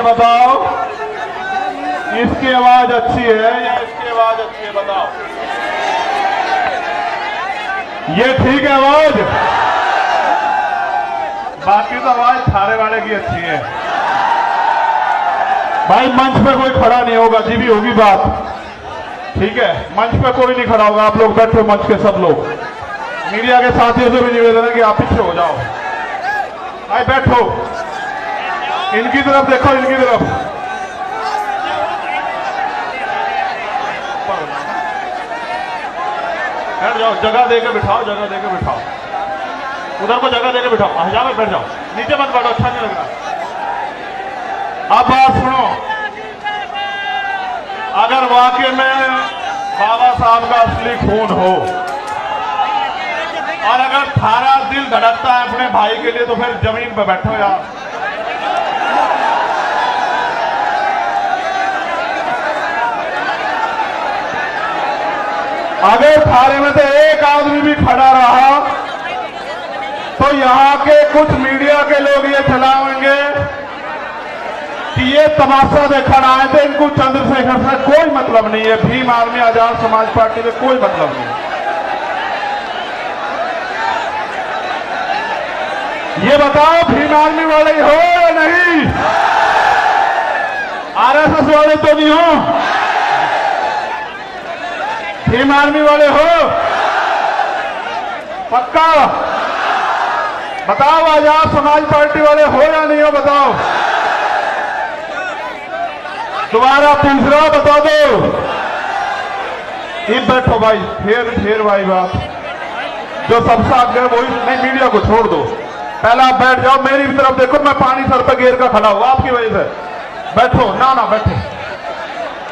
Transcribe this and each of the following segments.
ये बताओ, इसकी आवाज अच्छी है या इसकी आवाज अच्छी है? बताओ, ये ठीक है आवाज? बाकी तो आवाज थारे वाले की अच्छी है। भाई मंच पे कोई खड़ा नहीं होगा, जी भी होगी बात, ठीक है? मंच पे कोई नहीं खड़ा होगा, आप लोग बैठो मंच के सब लोग। मीडिया के साथियों से भी निवेदन है कि आप पीछे हो जाओ। भाई बैठो, इनकी तरफ देखो, इनकी तरफ। बैठ जाओ, जगह देके बिठाओ, जगह देके बिठाओ, उधर को जगह देके बिठाओ। हजा में बैठ जाओ, नीचे मत बैठो, अच्छा नहीं लग रहा। अब बात सुनो, अगर वाकई में बाबा साहब का असली खून हो और अगर थारा दिल धड़कता है अपने भाई के लिए, तो फिर जमीन पर बैठो यार। अगर थारे में से एक आदमी भी खड़ा रहा तो यहां के कुछ मीडिया के लोग ये चलाएंगे कि ये तमाशा देखने आए थे, इनको चंद्रशेखर से कोई मतलब नहीं है, भीम आर्मी आजाद समाज पार्टी में कोई मतलब नहीं है। ये बताओ, भीम आर्मी वाले हो या नहीं? आरएसएस वाले तो नहीं हो? भीम आर्मी वाले हो पक्का? बताओ, आजाद समाज पार्टी वाले हो या नहीं हो? बताओ, दोबारा तीसरा बता दो। बैठो भाई, फिर भाई बात जो सबसे आगे वही नहीं, मीडिया को छोड़ दो, पहले आप बैठ जाओ, मेरी तरफ देखो, मैं पानी सर पर घेर कर खड़ा हुआ आपकी वजह से। बैठो ना बैठो,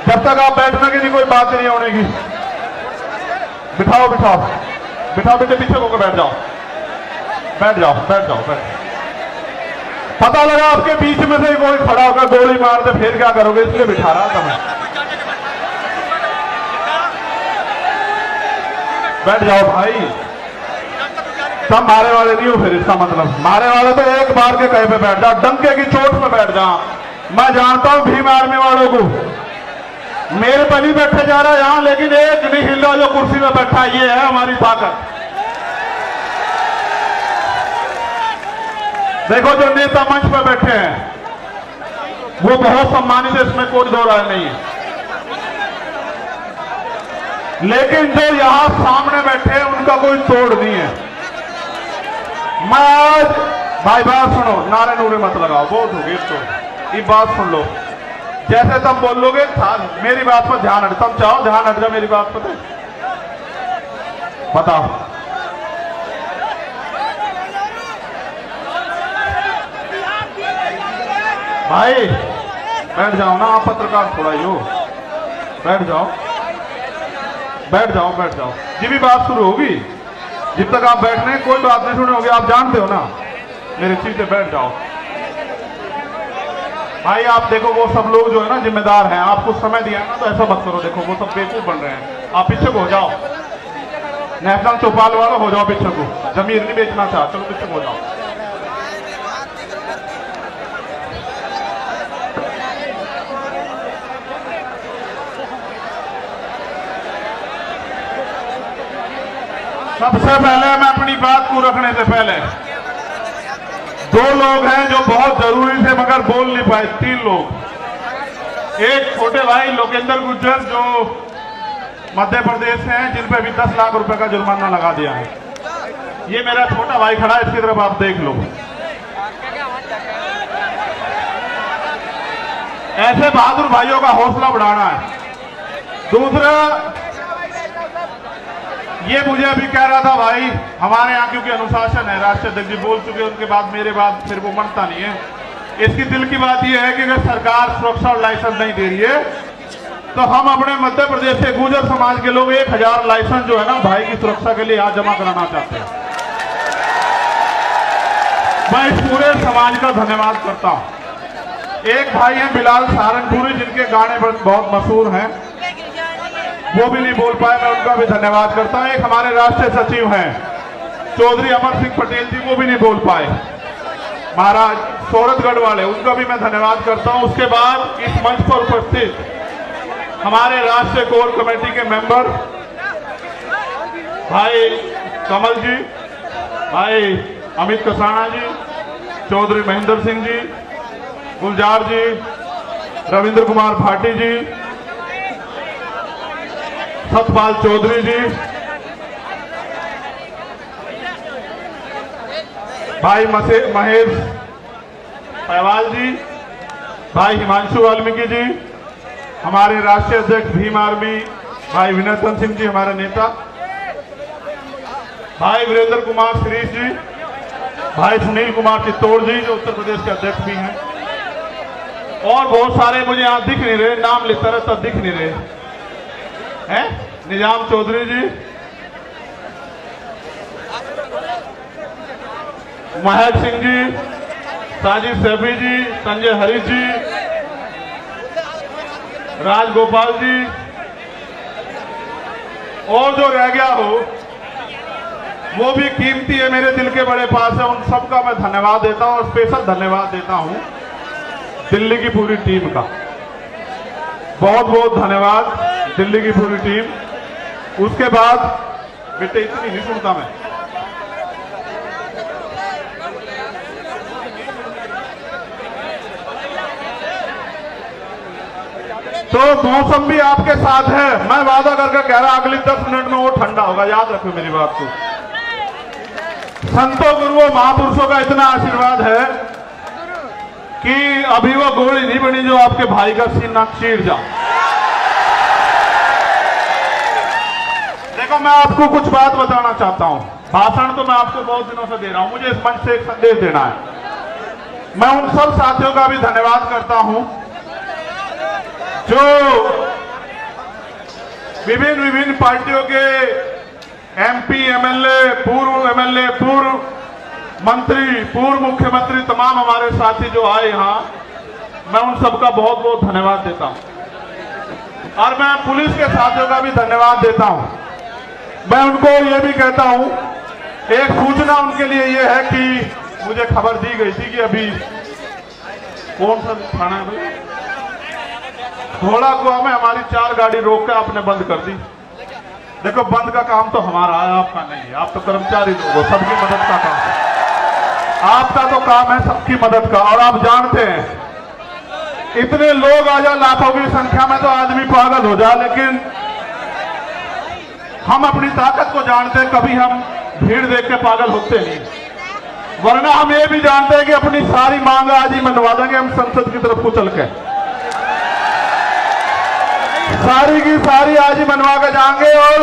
जब तक आप बैठने की नहीं कोई बात नहीं होने की। बिठाओ बिठाओ बिठाओ, बेटे पीछे होकर बैठ जाओ, बैठ जाओ, बैठ जाओ, बैठ। पता लगा आपके बीच में से कोई खड़ा होकर गोली मार दे, फिर क्या करोगे? इसलिए बिठा रहा था मैं। बैठ जाओ भाई, सब मारे वाले नहीं हो फिर, इसका मतलब मारे वाले तो एक बार के कहे पे बैठ जाओ, डंके की चोट पे बैठ जाओ। मैं जानता हूं भीम आर्मी वालों को, मेरे पर नहीं बैठे जा रहा यहां, लेकिन एक नहीं हिल रहा जो कुर्सी में बैठा, ये है हमारी ताकत। देखो जो नेता मंच पर बैठे हैं वो बहुत सम्मानित है, इसमें कोई दो राय नहीं है, लेकिन जो यहां सामने बैठे हैं उनका कोई तोड़ नहीं है। मैं आज भाई बात सुनो, नारे नूरे मत लगाओ, बहुत हो गई तो ये बात सुन लो। जैसे तुम बोलोगे मेरी बात पर ध्यान हट, तुम चाहो ध्यान हट जाओ मेरी बात पर, बताओ। भाई बैठ जाओ ना, आप पत्रकार थोड़ा ही हो, बैठ जाओ, बैठ जाओ, बैठ जाओ। जी भी बात शुरू होगी, जब तक आप बैठ रहे हैं कोई बात नहीं शुरू होगी, आप जानते हो ना मेरे चीज से। बैठ जाओ भाई। आप देखो वो सब लोग जो है ना जिम्मेदार हैं, आपको समय दिया है ना, तो ऐसा मत करो। देखो वो सब बेवकूफ बन रहे हैं, आप पीछे को हो जाओ, नेशनल चौपाल वाला हो जाओ पीछे को, जमीन नहीं बेचना चाह, चलो पीछे को हो जाओ। सबसे पहले मैं अपनी बात को रखने से पहले, दो लोग हैं जो बहुत जरूरी थे मगर बोल नहीं पाए, तीन लोग। एक छोटे भाई लोकेंद्र गुर्जर जो मध्य प्रदेश से हैं, जिन पे भी 10 लाख रुपए का जुर्माना लगा दिया है। ये मेरा छोटा भाई खड़ा है, इसकी तरफ आप देख लो। ऐसे बहादुर भाइयों का हौसला बढ़ाना है। दूसरा, ये मुझे अभी कह रहा था भाई, हमारे यहाँ क्योंकि अनुशासन है, राष्ट्रीय अध्यक्ष जी बोल चुके, उनके बाद मेरे बाद फिर वो मनता नहीं है। इसकी दिल की बात यह है कि अगर सरकार सुरक्षा लाइसेंस नहीं दे रही है तो हम अपने मध्य प्रदेश के गुर्जर समाज के लोग 1000 लाइसेंस जो है ना भाई की सुरक्षा के लिए यहाँ जमा कराना चाहते हैं। मैं इस पूरे समाज का धन्यवाद करता हूँ। एक भाई हैं बिलाल सहारनपुरी, जिनके गाने बहुत मशहूर हैं, वो भी नहीं बोल पाए, मैं उनका भी धन्यवाद करता हूं। एक हमारे राष्ट्रीय सचिव हैं चौधरी अमर सिंह पटेल जी, वो भी नहीं बोल पाए। महाराज सोरठगढ़ वाले, उनका भी मैं धन्यवाद करता हूं। उसके बाद इस मंच पर उपस्थित हमारे राष्ट्रीय कोर कमेटी के मेंबर भाई कमल जी, भाई अमित कसाना जी, चौधरी महेंद्र सिंह जी, गुलजार जी, रविंद्र कुमार भाटी जी, सतपाल चौधरी जी, भाई महेश पहवाल जी, भाई हिमांशु वाल्मीकि जी, हमारे राष्ट्रीय अध्यक्ष भीम आर्मी भाई विनोदन सिंह जी, हमारे नेता, भाई वीरेंद्र कुमार श्रीश जी, भाई सुनील कुमार चित्तौड़ जी जो उत्तर प्रदेश के अध्यक्ष भी हैं, और बहुत सारे मुझे यहां दिख नहीं रहे, नाम लेता रहता दिख नहीं रहे हैं। निजाम चौधरी जी, महक सिंह जी, साजिद सैफी जी, संजय हरीश जी, राजगोपाल जी, और जो रह गया हो वो भी कीमती है, मेरे दिल के बड़े पास है। उन सबका मैं धन्यवाद देता हूं और स्पेशल धन्यवाद देता हूं दिल्ली की पूरी टीम का। बहुत बहुत धन्यवाद दिल्ली की पूरी टीम। उसके बाद बेटे इतनी नहीं सुनता मैं, तो मौसम भी आपके साथ है। मैं वादा करके कह रहा अगले 10 मिनट में वो ठंडा होगा, याद रखो मेरी बात को। संतों गुरुओं महापुरुषों का इतना आशीर्वाद है कि अभी वो गोली नहीं बनी जो आपके भाई का सीना चीर जा। देखो मैं आपको कुछ बात बताना चाहता हूं, भाषण तो मैं आपको बहुत दिनों से दे रहा हूं, मुझे इस मंच से एक संदेश देना है। मैं उन सब साथियों का भी धन्यवाद करता हूं जो विभिन्न पार्टियों के एमपी, एमएलए, पूर्व मंत्री, पूर्व मुख्यमंत्री, तमाम हमारे साथी जो आए यहां, मैं उन सबका बहुत बहुत धन्यवाद देता हूं। और मैं पुलिस के साथियों का भी धन्यवाद देता हूं। मैं उनको ये भी कहता हूं, एक सूचना उनके लिए ये है कि मुझे खबर दी गई थी कि अभी कौन सा थाना है भाई, घोड़ा कुआं में हमारी 4 गाड़ी रोक के आपने बंद कर दी। देखो बंद का काम तो हमारा है, आपका नहीं है। आप तो कर्मचारी लोग हो, सबकी मदद का काम है। आपका तो काम है सबकी मदद का। और आप जानते हैं इतने लोग आ जाए लाखों की संख्या में तो आदमी पागल हो जाए, लेकिन हम अपनी ताकत को जानते हैं, कभी हम भीड़ देख के पागल होते नहीं। वरना हम ये भी जानते हैं कि अपनी सारी मांग आज ही मनवा देंगे हम संसद की तरफ को चल के, सारी की सारी आज ही मनवा के जाएंगे। और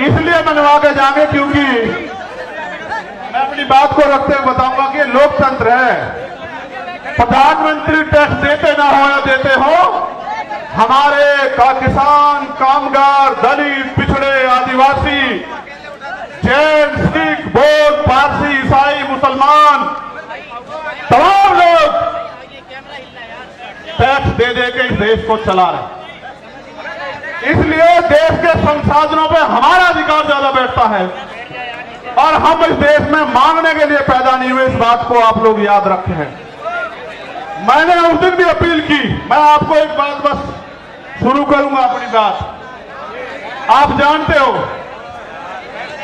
इसलिए मनवा के जाएंगे क्योंकि मैं अपनी बात को रखते हुए बताऊंगा कि लोकतंत्र है। प्रधानमंत्री टैक्स देते ना हो या देते हो, हमारे किसान, कामगार, दलित, पिछड़े, आदिवासी, जैन, सिख, बौद्ध, पारसी, ईसाई, मुसलमान, तमाम लोग टैक्स दे दे के इस देश को चला रहे। इसलिए देश के संसाधनों पे हमारा अधिकार ज्यादा बैठता है और हम इस देश में मांगने के लिए पैदा नहीं हुए, इस बात को आप लोग याद रखे हैं। मैंने उस दिन भी अपील की। मैं आपको एक बात बस शुरू करूंगा अपनी बात। आप जानते हो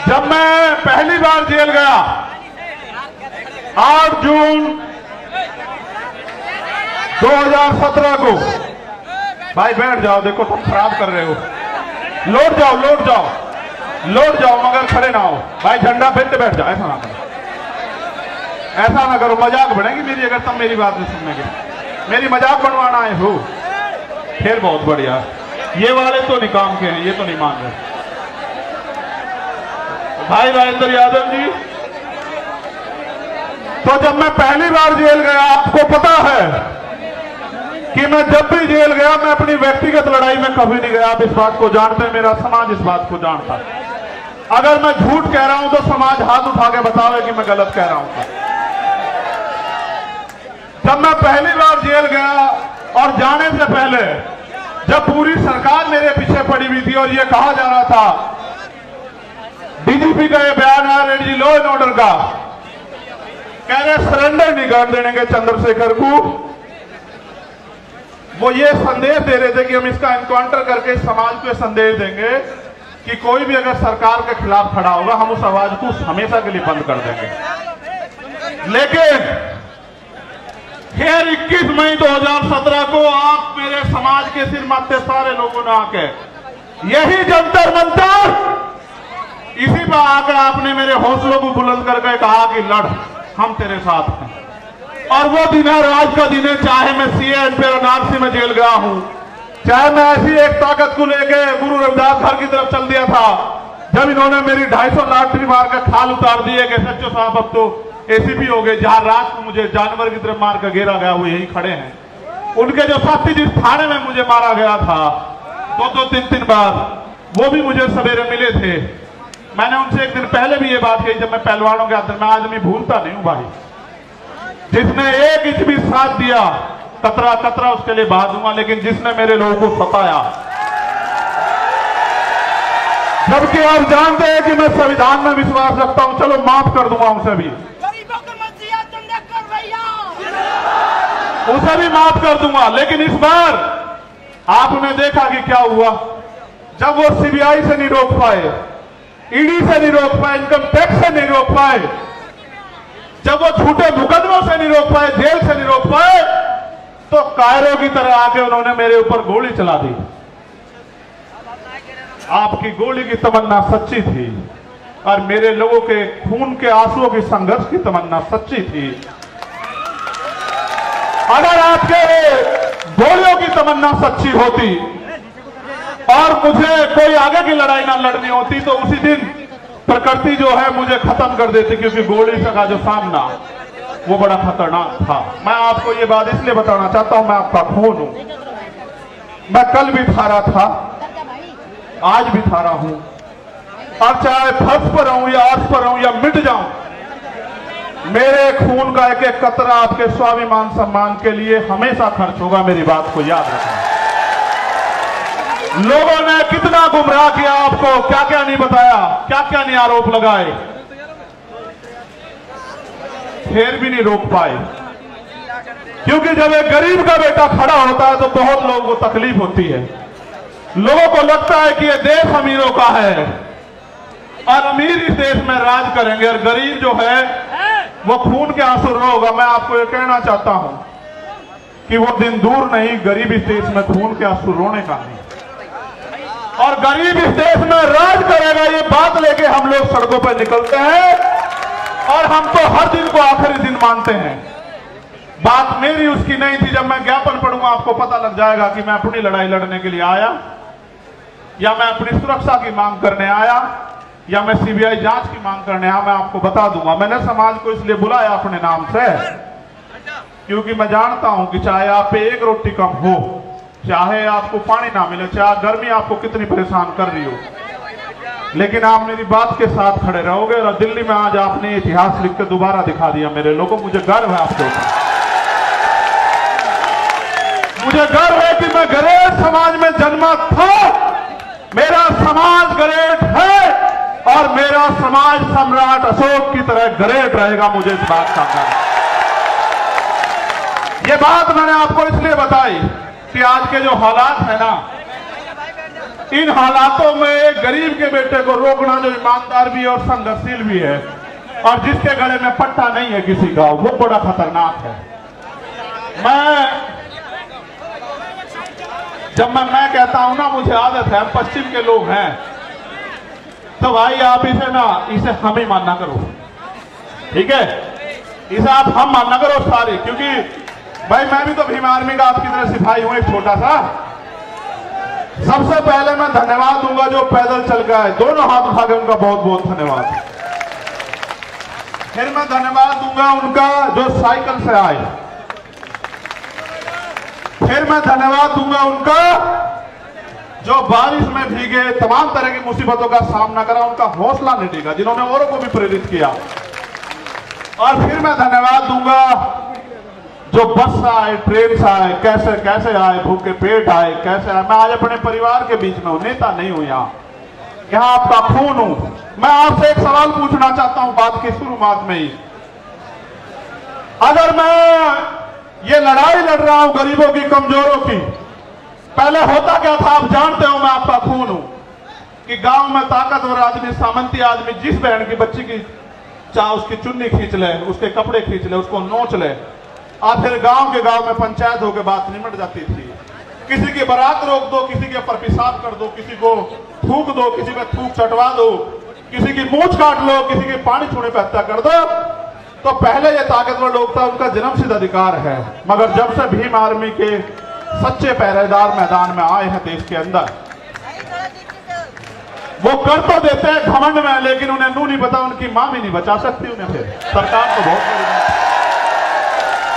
जब मैं पहली बार जेल गया 8 जून 2017 को, भाई बैठ जाओ, देखो तुम खराब कर रहे हो, लौट जाओ मगर खड़े ना हो। भाई झंडा फेंक के बैठ जाओ, ऐसा ना करो, मजाक बढ़ेगी मेरी अगर तुम मेरी बात नहीं सुनेंगे। मेरी मजाक बनवाना है हो, खेल बहुत बढ़िया। ये वाले तो नहीं काम के हैं, ये तो नहीं मान रहे। भाई राजेंद्र यादव जी, तो जब मैं पहली बार जेल गया, आपको पता है कि मैं जब भी जेल गया मैं अपनी व्यक्तिगत लड़ाई में कभी नहीं गया। आप इस बात को जानते हैं, मेरा समाज इस बात को जानता है। अगर मैं झूठ कह रहा हूं तो समाज हाथ उठा के बतावे कि मैं गलत कह रहा हूं। जब मैं पहली बार जेल गया और जाने से पहले जब पूरी सरकार मेरे पीछे पड़ी हुई थी और ये कहा जा रहा था डीजीपी का ये बयान है रेंज लॉ एंड ऑर्डर का, कह रहे सरेंडर नहीं कर देंगे चंद्रशेखर को। वो ये संदेश दे रहे थे कि हम इसका एनकाउंटर करके समाज को संदेश देंगे कि कोई भी अगर सरकार के खिलाफ खड़ा होगा हम उस आवाज को हमेशा के लिए बंद कर देंगे। लेकिन फिर 21 मई 2017 को आप मेरे समाज के सिर माथे सारे लोगों ने आके यही जंतर मंतर, इसी पर आकर आपने मेरे हौसलों को बुलंद करके कहा कि लड़, हम तेरे साथ हैं। और वो दिन है, आज का दिन है, चाहे मैं सीए पे वाराणसी में जेल गया हूं, चाहे मैं ऐसी एक ताकत को लेके गुरु रविदास घर की तरफ चल दिया था जब इन्होंने मेरी 250 लाठी मार कर खाल उतार दी है कि सच्चो साहब अब तो एसीपी हो गए। जहां रात को मुझे जानवर की तरफ मार कर घेरा गया वो यही खड़े हैं। उनके जो साथी जिस थाने में मुझे मारा गया था 2-3 बार, वो भी मुझे सवेरे मिले थे। मैंने उनसे एक दिन पहले भी ये बात कही जब मैं पहलवानों के अंदर, मैं आदमी भूलता नहीं हूं भाई, जिसने 1 इंच भी साथ दिया कतरा कतरा उसके लिए बहा दूंगा, लेकिन जिसने मेरे लोगों को सताया, जबकि आप जानते हैं कि मैं संविधान में विश्वास रखता हूं, चलो माफ कर दूंगा उसे भी, उसे भी माफ कर दूंगा। लेकिन इस बार आपने देखा कि क्या हुआ, जब वो सीबीआई से नहीं रोक पाए, ईडी से नहीं रोक पाए, इनकम टैक्स से नहीं रोक पाए, जब वो झूठे मुकदमों से नहीं रोक पाए, जेल से नहीं रोक पाए, तो कायरों की तरह आके उन्होंने मेरे ऊपर गोली चला दी। आपकी गोली की तमन्ना सच्ची थी और मेरे लोगों के खून के आंसुओं की संघर्ष की तमन्ना सच्ची थी। अगर आपके गोलियों की तमन्ना सच्ची होती और मुझे कोई आगे की लड़ाई ना लड़नी होती तो उसी दिन प्रकृति जो है मुझे खत्म कर देती, क्योंकि गोली का जो सामना वो बड़ा खतरनाक था। मैं आपको ये बात इसलिए बताना चाहता हूं, मैं आपका खून हूं, मैं कल भी था रहा था, आज भी था रहा हूं, और चाहे फर्श पर रहूं या अर्श पर रहूं या मिट जाऊं, मेरे खून का एक एक कतरा आपके स्वाभिमान सम्मान के लिए हमेशा खर्च होगा। मेरी बात को याद रखना। लोगों ने कितना गुमराह किया आपको, क्या क्या नहीं बताया, क्या क्या नहीं आरोप लगाए, फिर भी नहीं रोक पाए। क्योंकि जब एक गरीब का बेटा खड़ा होता है तो बहुत लोगों को तकलीफ होती है। लोगों को लगता है कि ये देश अमीरों का है और अमीर इस देश में राज करेंगे और गरीब जो है वो खून के आंसू रोगा। मैं आपको ये कहना चाहता हूं कि वो दिन दूर नहीं, गरीब इस देश में खून के आंसू रोने का नहीं, और गरीब इस देश में राज करेगा, ये बात लेके हम लोग सड़कों पर निकलते हैं और हम तो हर दिन को आखिरी दिन मानते हैं। बात मेरी उसकी नहीं थी। जब मैं ज्ञापन पढ़ूंगा आपको पता लग जाएगा कि मैं अपनी लड़ाई लड़ने के लिए आया या मैं अपनी सुरक्षा की मांग करने आया या मैं सीबीआई जांच की मांग करने आया। मैं आपको बता दूंगा। मैंने समाज को इसलिए बुलाया अपने नाम से क्योंकि मैं जानता हूं कि चाहे आप पे एक रोटी कम हो, चाहे आपको पानी ना मिले, चाहे गर्मी आपको कितनी परेशान कर रही हो, लेकिन आप मेरी बात के साथ खड़े रहोगे। और दिल्ली में आज आपने इतिहास लिख के दोबारा दिखा दिया मेरे लोगों। मुझे गर्व है आपके ऊपर, मुझे गर्व है कि मैं गरेट समाज में जन्मा था। मेरा समाज गरेट है और मेरा समाज सम्राट अशोक की तरह गरेट रहेगा। मुझे इस बात का गर्व है। ये बात मैंने आपको इसलिए बताई कि आज के जो हालात है ना, इन हालातों में एक गरीब के बेटे को रोकना जो ईमानदार भी है और संघर्षशील भी है और जिसके गले में पट्टा नहीं है किसी का, वो बड़ा खतरनाक है। जब मैं कहता हूं ना, मुझे आदत है, हम पश्चिम के लोग हैं, तो भाई आप इसे हम ही मानना करो, ठीक है? इसे आप हम मानना करो सारे, क्योंकि भाई मैं भी तो भीम आर्मी का आपकी तरह सिपाही हूं, एक छोटा सा। सबसे पहले मैं धन्यवाद दूंगा जो पैदल चल के आए, दोनों हाथ उठा के उनका बहुत बहुत धन्यवाद। फिर मैं धन्यवाद दूंगा उनका जो साइकिल से आए, फिर मैं धन्यवाद दूंगा उनका जो बारिश में भीगे, तमाम तरह की मुसीबतों का सामना करा, उनका हौसला नहीं डिगा, जिन्होंने औरों को भी प्रेरित किया। और फिर मैं धन्यवाद दूंगा जो बस से आए, ट्रेन से आए, कैसे कैसे आए, भूखे पेट आए, कैसे आए। मैं आज अपने परिवार के बीच में हूं, नेता नहीं हूं, यहाँ आपका खून हूं, मैं आपसे एक सवाल पूछना चाहता हूं बात की शुरुआत में ही। अगर मैं ये लड़ाई लड़ रहा हूं गरीबों की, कमजोरों की, पहले होता क्या था आप जानते हो, मैं आपका खून हूं कि गांव में ताकतवर आदमी, सामंती आदमी जिस बहन की बच्ची की चाहे उसकी चुन्नी खींच ले, उसके कपड़े खींच ले, उसको नोच ले, और फिर गांव में पंचायत होकर बात निमट जाती थी। किसी की बारात रोक दो, किसी के ऊपर पेशाब कर दो, किसी को थूक दो, किसी पे थूक चटवा दो, किसी की मूंछ काट लो, किसी के पानी छूने पे हत्या कर दो। तो पहले ये ताकतवर लोग था, उनका जन्मसिद्ध अधिकार है। मगर जब से भीम आर्मी के सच्चे पहरेदार मैदान में आए हैं देश के अंदर, वो कर तो देते हैं घमंड में, लेकिन उन्हें नू नहीं पता, उनकी मां भी नहीं बचा सकती उन्हें। फिर सरकार को बहुत बड़ी बात।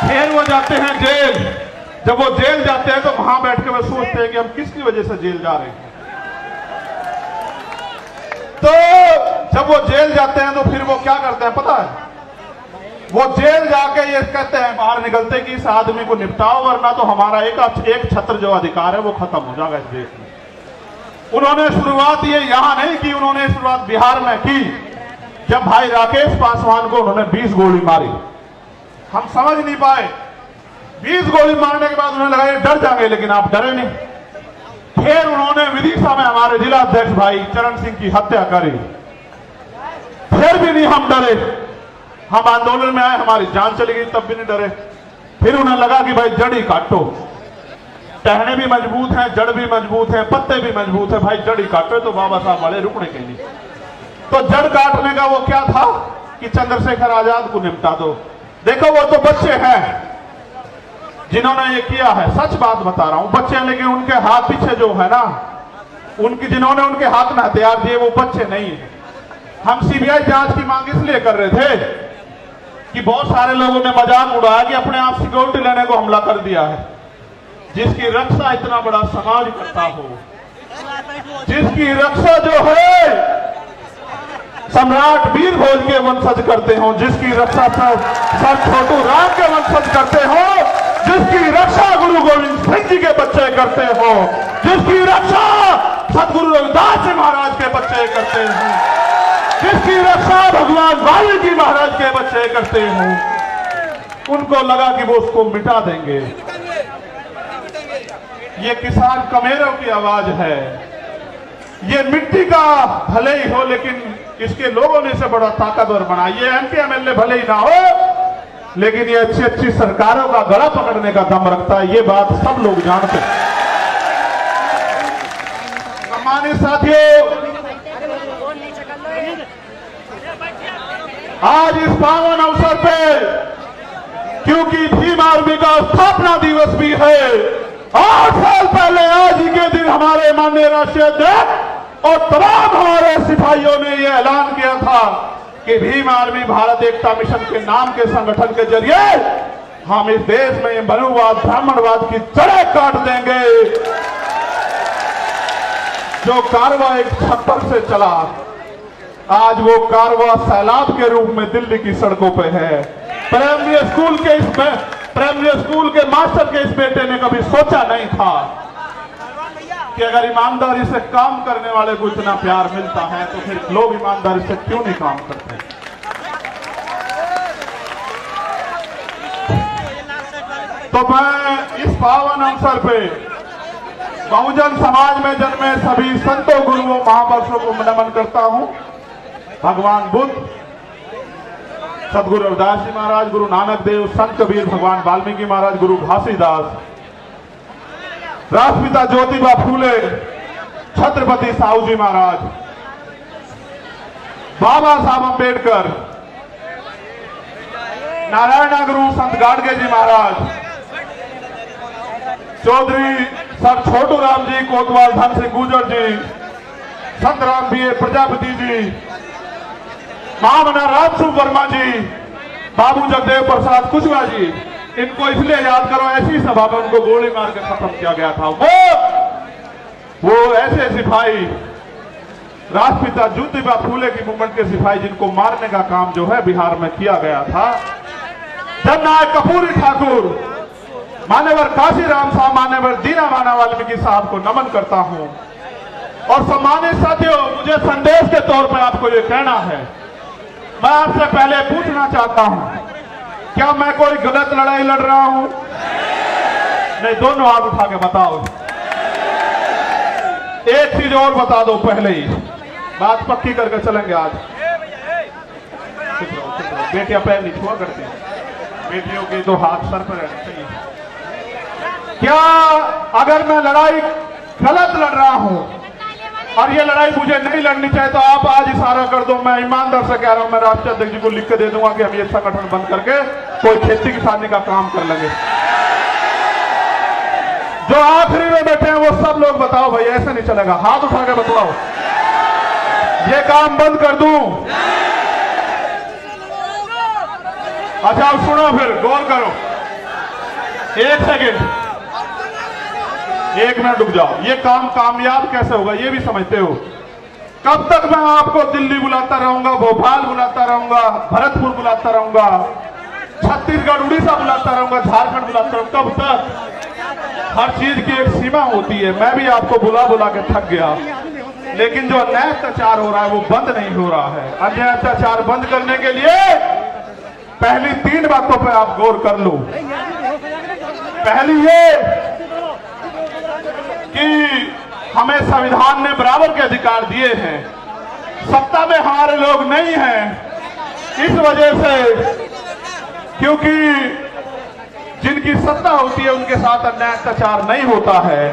फिर वो जाते हैं जेल। जब वो जेल जाते हैं तो वहां बैठ के वो सोचते हैं कि हम किसकी वजह से जेल जा रहे हैं। तो जब वो जेल जाते हैं तो फिर वो क्या करते हैं पता है? वो जेल जाके ये कहते हैं, बाहर निकलते कि इस आदमी को निपटाओ, वरना तो हमारा एक छत्र जो अधिकार है वो खत्म हो जाएगा इस देश में। उन्होंने शुरुआत ये यहां नहीं की, उन्होंने शुरुआत बिहार में की। जब भाई राकेश पासवान को उन्होंने 20 गोली मारी, हम समझ नहीं पाए। 20 गोली मारने के बाद उन्हें लगा ये डर जाएंगे, लेकिन आप डरे नहीं। फिर उन्होंने विदिशा में हमारे जिला अध्यक्ष भाई चरण सिंह की हत्या करी, फिर भी नहीं हम डरे। हम आंदोलन में आए, हमारी जान चली गई, तब भी नहीं डरे। फिर उन्हें लगा कि भाई जड़ ही काटो, टहने भी मजबूत हैं, जड़ भी मजबूत है, पत्ते भी मजबूत है, भाई जड़ ही काटो। तो बाबा साहब वाले रुकने के लिए तो जड़ काटने का वो क्या था कि चंद्रशेखर आजाद को निपटा दो। देखो वो तो बच्चे हैं जिन्होंने ये किया है, सच बात बता रहा हूं, बच्चे हैं, लेकिन उनके हाथ पीछे जो है ना, जिन्होंने उनके हाथ में हथियार दिए वो बच्चे नहीं है। हम सीबीआई जांच की मांग इसलिए कर रहे थे कि बहुत सारे लोगों ने मजाक उड़ाया कि अपने आप सिक्योरिटी लेने को हमला कर दिया है। जिसकी रक्षा इतना बड़ा समाज करता हो, जिसकी रक्षा जो है सम्राट वीर भोज के वंशज करते हो, जिसकी रक्षा सर छोटू राम के वंशज करते हो, जिसकी रक्षा गुरु गोविंद सिंह जी के बच्चे करते हो, जिसकी रक्षा सतगुरु रविदास जी महाराज के बच्चे करते हो, जिसकी रक्षा भगवान वाल्मीकि महाराज के बच्चे करते हो, उनको लगा कि वो उसको मिटा देंगे। ये किसान कमेरों की आवाज है। ये मिट्टी का भले ही हो, लेकिन इसके लोगों ने इसे बड़ा ताकतवर बना। ये एमपी एमएलए भले ही ना हो, लेकिन ये अच्छी अच्छी सरकारों का गला पकड़ने का दम रखता है। ये बात सब लोग जानते हैं। सम्मानित साथियों, आज इस पावन अवसर पे, क्योंकि भीम आर्मी का स्थापना दिवस भी है, 8 साल पहले आज ही के दिन हमारे माननीय राष्ट्रीय अध्यक्ष और तमाम हमारे सिपाहियों ने यह ऐलान किया था कि भीम आर्मी भारत एकता मिशन के नाम के संगठन के जरिए हम इस देश में मनुवाद, ब्राह्मणवाद की जड़ें काट देंगे। जो कारवा एक छप्पर से चला, आज वो कारवा सैलाब के रूप में दिल्ली की सड़कों पे है। प्राइमरी स्कूल के मास्टर के इस बेटे ने कभी सोचा नहीं था कि अगर ईमानदारी से काम करने वाले को इतना प्यार मिलता है तो फिर लोग ईमानदारी से क्यों नहीं काम करते। तो मैं इस पावन अवसर पे बहुजन समाज में जन्मे सभी संतों, गुरुओं, महापुरुषों को नमन करता हूं। भगवान बुद्ध, सदगुरु रविदास जी महाराज, गुरु नानक देव, संत कबीर, भगवान वाल्मीकि महाराज, गुरु घासीदास, राष्ट्रपिता ज्योतिबा फूले, छत्रपति साहू जी महाराज, बाबा साहब अंबेडकर, नारायण गुरु संत गाडगे जी महाराज, चौधरी सर छोटू राम जी, कोतवाल धन सिंह गुर्जर जी, संत राम बी प्रजापति जी, महामना राजसूप वर्मा जी, बाबू जगदेव प्रसाद कुशवाहा जी, इनको इसलिए याद करो, ऐसी सभा में उनको गोली मार कर खत्म किया गया था। वो ऐसे सिपाही, राष्ट्रपिता ज्योतिबा फूले की मूवमेंट के सिपाही, जिनको मारने का काम जो है बिहार में किया गया था। जननायक कपूरी ठाकुर, मान्यवर काशीराम साहब, मान्यवर दीना माना वाल्मीकि साहब को नमन करता हूं। और सम्मानित साथियों, मुझे संदेश के तौर पर आपको ये कहना है, मैं आपसे पहले पूछना चाहता हूं, क्या मैं कोई गलत लड़ाई लड़ रहा हूं? नहीं, दोनों हाथ उठा के बताओ। एक चीज और बता दो पहले ही, बात पक्की करके चलेंगे आज। बेटियां पैर नहीं छुआ करती, बेटियों के तो हाथ सर पर रहना चाहिए। क्या अगर मैं लड़ाई गलत लड़ रहा हूं और ये लड़ाई मुझे नहीं लड़नी चाहिए, तो आप आज इशारा कर दो। मैं ईमानदार से कह रहा हूं, मैं राष्ट्रीय अध्यक्ष जी को लिख के दे दूंगा कि हम ये संगठन बंद करके कोई खेती किसानी का काम कर लेंगे। जो आखिरी में बैठे हैं वो सब लोग बताओ भाई, ऐसा नहीं चलेगा। हाथ उठा के बताओ, ये काम बंद कर दूं? अच्छा अब सुनो, फिर गौर करो, एक सेकेंड, एक मिनट रुक जाओ। ये काम कामयाब कैसे होगा ये भी समझते हो? कब तक मैं आपको दिल्ली बुलाता रहूंगा, भोपाल बुलाता रहूंगा, भरतपुर बुलाता रहूंगा, छत्तीसगढ़ उड़ीसा बुलाता रहूंगा, झारखंड बुलाता रहूंगा? कब तक? हर चीज की एक सीमा होती है। मैं भी आपको बुला बुला के थक गया, लेकिन जो अन्याय अत्याचार हो रहा है वो बंद नहीं हो रहा है। अन्याय अत्याचार बंद करने के लिए पहली 3 बातों पर आप गौर कर लो। पहली ये कि हमें संविधान ने बराबर के अधिकार दिए हैं, सत्ता में हमारे लोग नहीं हैं, इस वजह से, क्योंकि जिनकी सत्ता होती है उनके साथ अन्याय अत्याचार नहीं होता है।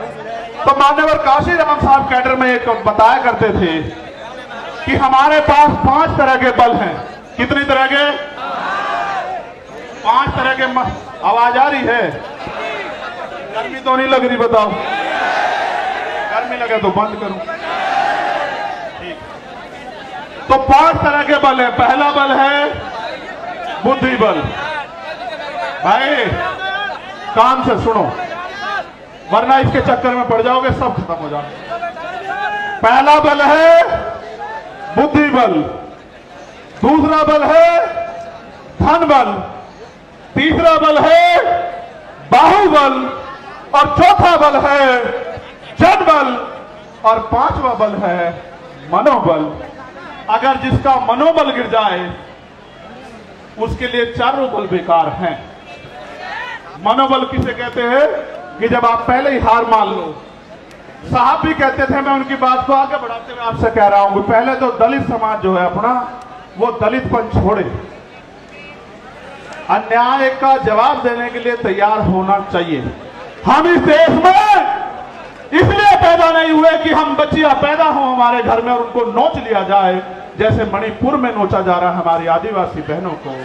तो मान्यवर काशीराम साहब कैडर में एक बताया करते थे कि हमारे पास 5 तरह के बल हैं। कितनी तरह के? 5 तरह के। आवाज आ रही है? गर्मी तो नहीं लग रही? बताओ, गर्मी लगे तो बंद करूं। ठीक, तो 5 तरह के बल है। पहला बल है बुद्धि बल। भाई काम से सुनो, वरना इसके चक्कर में पड़ जाओगे, सब खत्म हो जाए। पहला बल है बुद्धि बल, दूसरा बल है धन बल, तीसरा बल है बाहुबल, और चौथा बल है जनबल, और 5वां बल है मनोबल। अगर जिसका मनोबल गिर जाए उसके लिए चारों बल बेकार हैं। मनोबल किसे कहते हैं? कि जब आप पहले ही हार मान लो। साहब भी कहते थे, मैं उनकी बात को आगे बढ़ाते हुए आपसे कह रहा हूं, पहले तो दलित समाज जो है अपना, वो दलितपन छोड़े, अन्याय का जवाब देने के लिए तैयार होना चाहिए। हम इस देश में इसलिए पैदा नहीं हुए कि हम बच्चियां पैदा हो हमारे घर में और उनको नोच लिया जाए, जैसे मणिपुर में नोचा जा रहा है हमारी आदिवासी बहनों को।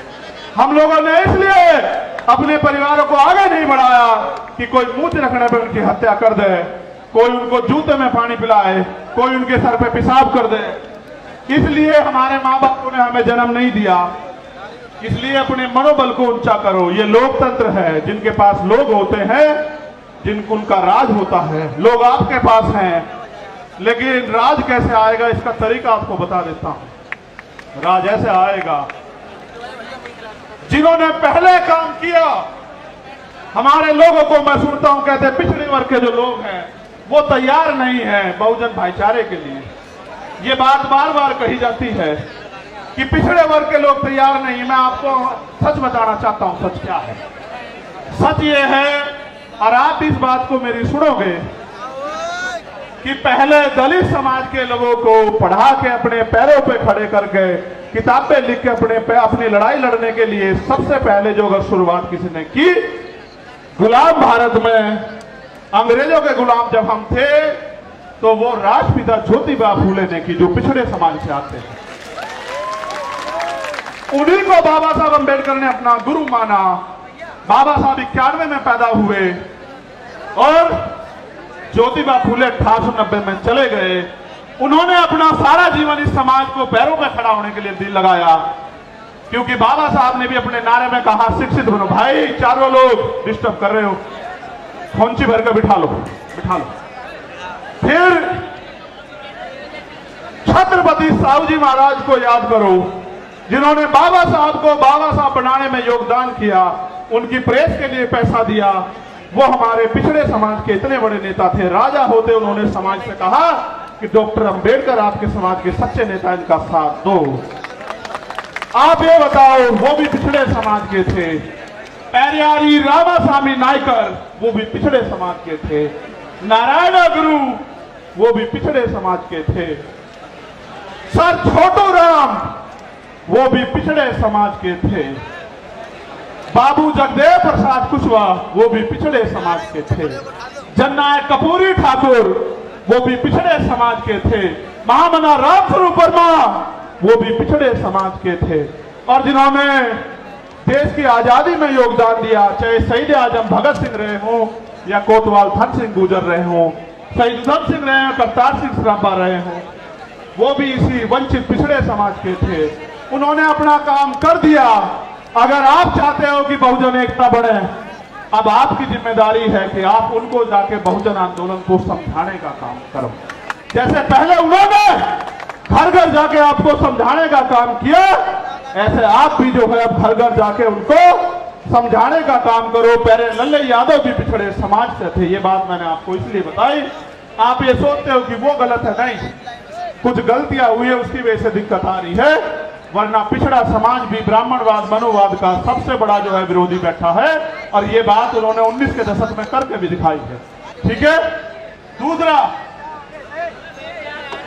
हम लोगों ने इसलिए अपने परिवारों को आगे नहीं बढ़ाया कि कोई मूत्र रखने पर उनकी हत्या कर दे, कोई उनको जूते में पानी पिलाए, कोई उनके सर पे पेशाब कर दे। इसलिए हमारे माँ बापों ने हमें जन्म नहीं दिया। इसलिए अपने मनोबल को ऊंचा करो। ये लोकतंत्र है, जिनके पास लोग होते हैं, जिनको उनका राज होता है। लोग आपके पास हैं, लेकिन राज कैसे आएगा इसका तरीका आपको बता देता हूं। राज ऐसे आएगा, जिन्होंने पहले काम किया। हमारे लोगों को मैं सुनता हूं, कहते हैं पिछड़े वर्ग के जो लोग हैं वो तैयार नहीं है बहुजन भाईचारे के लिए। ये बात बार बार कही जाती है कि पिछड़े वर्ग के लोग तैयार नहीं। मैं आपको सच बताना चाहता हूं, सच क्या है। सच ये है, और आप इस बात को मेरी सुनोगे, कि पहले दलित समाज के लोगों को पढ़ा के अपने पैरों पे खड़े करके किताबें लिख के अपनी लड़ाई लड़ने के लिए सबसे पहले जो अगर शुरुआत किसी ने की, गुलाम भारत में अंग्रेजों के गुलाम जब हम थे, तो वो राष्ट्रपिता ज्योतिबा फूले ने की, जो पिछड़े समाज से आते हैं। उन्हीं को बाबा साहब अम्बेडकर ने अपना गुरु माना। बाबा साहब 91 में पैदा हुए और ज्योतिबा फूले 1890 में चले गए। उन्होंने अपना सारा जीवन इस समाज को पैरों पर खड़ा होने के लिए दिल लगाया, क्योंकि बाबा साहब ने भी अपने नारे में कहा, शिक्षित बनो। भाई चारों लोग डिस्टर्ब कर रहे हो, खोंची भर कर बिठा लो, बिठा लो। फिर छत्रपति साहू जी महाराज को याद करो, जिन्होंने बाबा साहब को बाबा साहब बनाने में योगदान किया, उनकी प्रेस के लिए पैसा दिया। वो हमारे पिछड़े समाज के इतने बड़े नेता थे, राजा होते उन्होंने समाज से कहा कि डॉक्टर अंबेडकर आपके समाज के सच्चे नेता, इनका साथ दो। आप ये बताओ, वो भी पिछड़े समाज के थे। पेरियारी रामास्वामी नायकर वो भी पिछड़े समाज के थे। नारायण गुरु वो भी पिछड़े समाज के थे। सर छोटू राम वो भी पिछड़े समाज के थे। बाबू जगदेव प्रसाद कुशवाहा वो भी पिछड़े समाज के थे। जननायक कर्पूरी ठाकुर वो भी पिछड़े समाज के थे। महामना रामस्वरूप वर्मा वो भी पिछड़े समाज के थे। और जिन्होंने देश की आजादी में योगदान दिया, चाहे शहीद आजम भगत सिंह रहे हो या कोतवाल धन सिंह गुर्जर रहे हो, शहीद उधम सिंह रहे हो, करतार सिंह सराभा रहे हो, वो भी इसी वंचित पिछड़े समाज के थे। उन्होंने अपना काम कर दिया। अगर आप चाहते हो कि बहुजन एकता बढ़े, अब आपकी जिम्मेदारी है कि आप उनको जाके बहुजन आंदोलन को समझाने का काम करो। जैसे पहले उन्होंने घर घर जाके आपको समझाने का काम किया, ऐसे आप भी जो है अब घर घर जाके उनको समझाने का काम करो। पहले लल्ले यादव भी पिछड़े समाज से थे, ये बात मैंने आपको इसलिए बताई। आप ये सोचते हो कि वो गलत है, नहीं, कुछ गलतियां हुई है, उसकी वजह से दिक्कत आ रही है। वरना पिछड़ा समाज भी ब्राह्मणवाद मनुवाद का सबसे बड़ा जो है विरोधी बैठा है, और ये बात उन्होंने 19 के दशक में करके भी दिखाई है। ठीक है। दूसरा,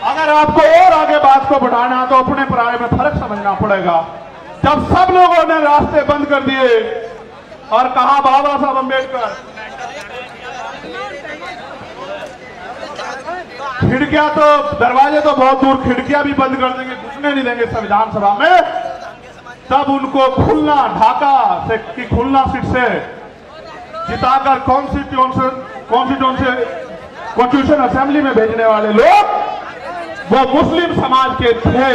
अगर आपको और आगे बात को बढ़ाना तो अपने पराये में फर्क समझना पड़ेगा। जब सब लोगों ने रास्ते बंद कर दिए और कहा बाबा साहब अम्बेडकर, खिड़कियां तो, दरवाजे तो बहुत दूर, खिड़कियां भी बंद कर देंगे, घुसने नहीं देंगे संविधान सभा में, तब उनको खुलना ढाका से की खुलना सीट से जिताकर कॉन्स्टिट्यूशन असेंबली में भेजने वाले लोग वो मुस्लिम समाज के थे।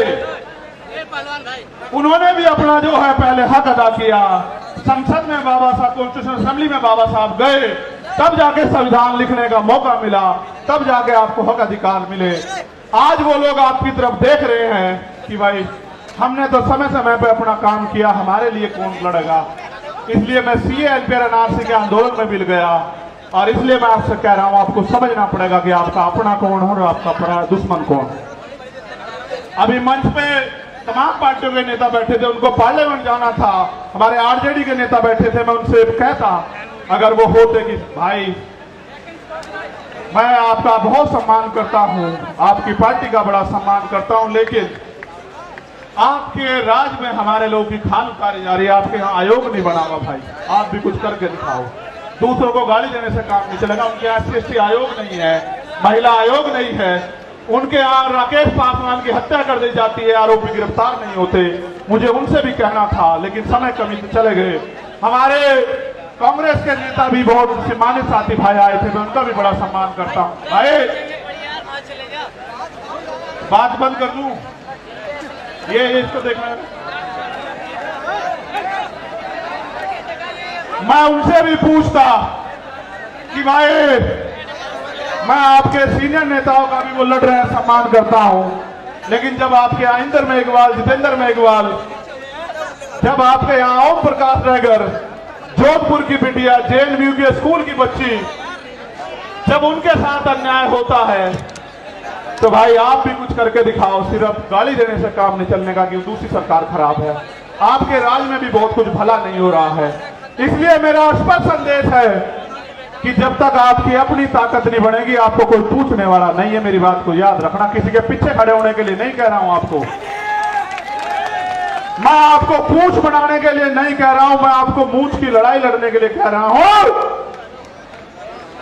उन्होंने भी अपना जो है पहले हक अदा किया। संसद में बाबा साहब, कॉन्स्टिट्यूशन असेंबली में बाबा साहब गए, तब जाके संविधान लिखने का मौका मिला, तब जाके आपको हक अधिकार मिले। आज वो लोग आपकी तरफ देख रहे हैं कि भाई हमने तो समय समय पे अपना काम किया, हमारे लिए कौन लड़ेगा। इसलिए मैं सीए एनपीआर एनआरसी के आंदोलन में मिल गया, और इसलिए मैं आपसे कह रहा हूं, आपको समझना पड़ेगा कि आपका अपना कौन हो और आपका दुश्मन कौन। अभी मंच पे तमाम पार्टियों के नेता बैठे थे, उनको पार्लियामेंट जाना था, हमारे आरजेडी के नेता बैठे थे। मैं उनसे कहता, अगर वो होते कि भाई मैं आपका बहुत सम्मान करता हूं, आपकी पार्टी का बड़ा सम्मान करता हूं, लेकिन आपके राज में हमारे लोगों की खाल उतारी जा रही है, आपके यहाँ आयोग नहीं बना हुआ भाई, आप भी कुछ करके दिखाओ। दूसरों को गाली देने से काम नहीं चलेगा। उनके यहाँ SC/ST आयोग नहीं है, महिला आयोग नहीं है, उनके यहाँ राकेश पासवान की हत्या कर दी जाती है, आरोपी गिरफ्तार नहीं होते। मुझे उनसे भी कहना था, लेकिन समय कमी से चले गए। हमारे कांग्रेस के नेता भी बहुत सम्मानित साथी भाई आए थे, मैं उनका भी बड़ा सम्मान करता हूँ। भाई बात बंद कर दूं, ये इसको देखना, मैं उनसे भी पूछता कि भाई मैं आपके सीनियर नेताओं का भी वो लड़ रहे हैं, सम्मान करता हूं, लेकिन जब आपके यहाँ इंदर मेघवाल, जितेंद्र मेघवाल, जब आपके यहाँ ओम प्रकाश रहगर, जोधपुर की बिटिया, JNU के स्कूल की बच्ची, जब उनके साथ अन्याय होता है तो भाई आप भी कुछ करके दिखाओ। सिर्फ गाली देने से काम नहीं चलने का कि दूसरी सरकार खराब है। आपके राज में भी बहुत कुछ भला नहीं हो रहा है। इसलिए मेरा स्पष्ट संदेश है कि जब तक आपकी अपनी ताकत नहीं बनेगी, आपको कोई पूछने वाला नहीं है। मेरी बात को याद रखना, किसी के पीछे खड़े होने के लिए नहीं कह रहा हूं आपको, मैं आपको पूंछ बनाने के लिए नहीं कह रहा हूं, मैं आपको मूंछ की लड़ाई लड़ने के लिए कह रहा हूं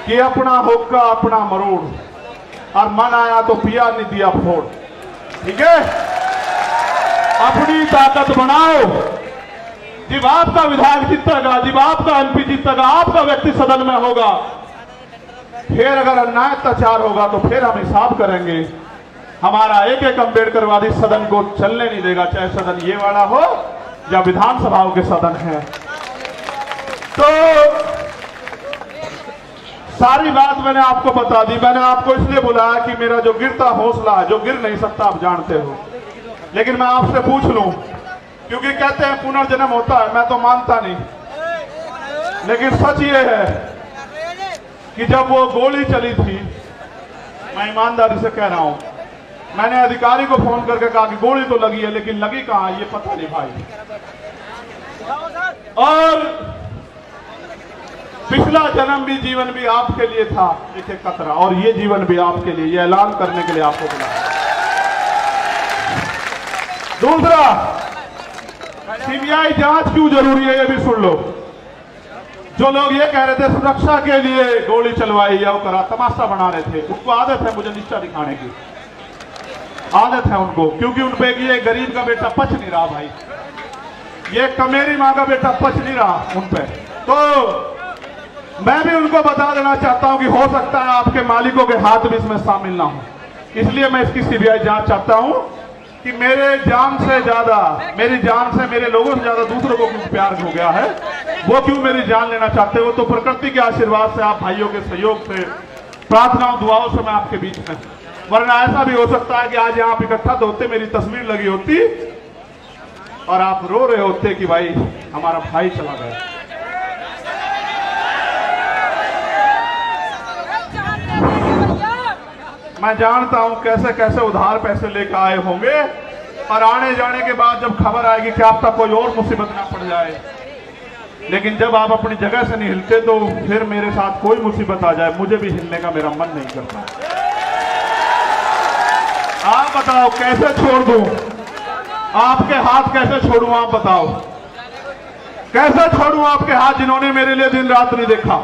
कि अपना होगा अपना मरोड़, और मन आया तो पिया नहीं दिया फोड़। ठीक है, अपनी ताकत बनाओ। जब आपका विधायक जीतेगा, जब आपका MP जीतेगा, आपका व्यक्ति सदन में होगा, फिर अगर अन्याय अत्याचार होगा तो फिर हम हिसाब करेंगे। हमारा एक एक अम्बेडकरवादी सदन को चलने नहीं देगा, चाहे सदन ये वाला हो या विधानसभाओं के सदन है। तो सारी बात मैंने आपको बता दी। मैंने आपको इसलिए बुलाया कि मेरा जो गिरता हौसला है, जो गिर नहीं सकता, आप जानते हो, लेकिन मैं आपसे पूछ लूं, क्योंकि कहते हैं पुनर्जन्म होता है, मैं तो मानता नहीं, लेकिन सच ये है कि जब वो गोली चली थी, मैं ईमानदारी से कह रहा हूं, मैंने अधिकारी को फोन करके कहा कि गोली तो लगी है, लेकिन लगी कहां ये पता नहीं भाई। और पिछला जन्म भी जीवन भी आपके लिए था एक एक कतरा, और ये जीवन भी आपके लिए, ये ऐलान करने के लिए आपको बुलाया। दूसरा, सीबीआई जांच क्यों जरूरी है ये भी सुन लो। जो लोग ये कह रहे थे सुरक्षा के लिए गोली चलवाई या वो करा, तमाशा बना रहे थे, उनको आदत है मुझे निष्ठा दिखाने की, आदत है उनको, क्योंकि उन पे ये गरीब का बेटा पच नहीं रहा भाई, ये कमेरी माँ का बेटा पच नहीं रहा उन पे। तो मैं भी उनको बता देना चाहता हूं कि हो सकता है आपके मालिकों के हाथ भी इसमें शामिल ना हो, इसलिए मैं इसकी सीबीआई जांच चाहता हूं कि मेरे जान से ज्यादा, मेरी जान से, मेरे लोगों से ज्यादा दूसरों को क्यों प्यार हो गया है, वो क्यों मेरी जान लेना चाहते हो। तो प्रकृति के आशीर्वाद से, आप भाइयों के सहयोग से, प्रार्थनाओं दुआओं से मैं आपके बीच में, वरना ऐसा भी हो सकता है कि आज यहाँ आप इकट्ठा तो होते, मेरी तस्वीर लगी होती और आप रो रहे होते कि भाई हमारा भाई चला गया। मैं जानता हूं कैसे कैसे उधार पैसे लेकर आए होंगे, और आने जाने के बाद जब खबर आएगी कि आप तक कोई और मुसीबत ना पड़ जाए, लेकिन जब आप अपनी जगह से नहीं हिलते तो फिर मेरे साथ कोई मुसीबत आ जाए मुझे भी हिलने का मेरा मन नहीं करता। आप बताओ कैसे छोड़ दूं, आपके हाथ कैसे छोड़ूं, आप बताओ कैसे छोड़ूं आपके हाथ जिन्होंने मेरे लिए दिन रात नहीं देखा,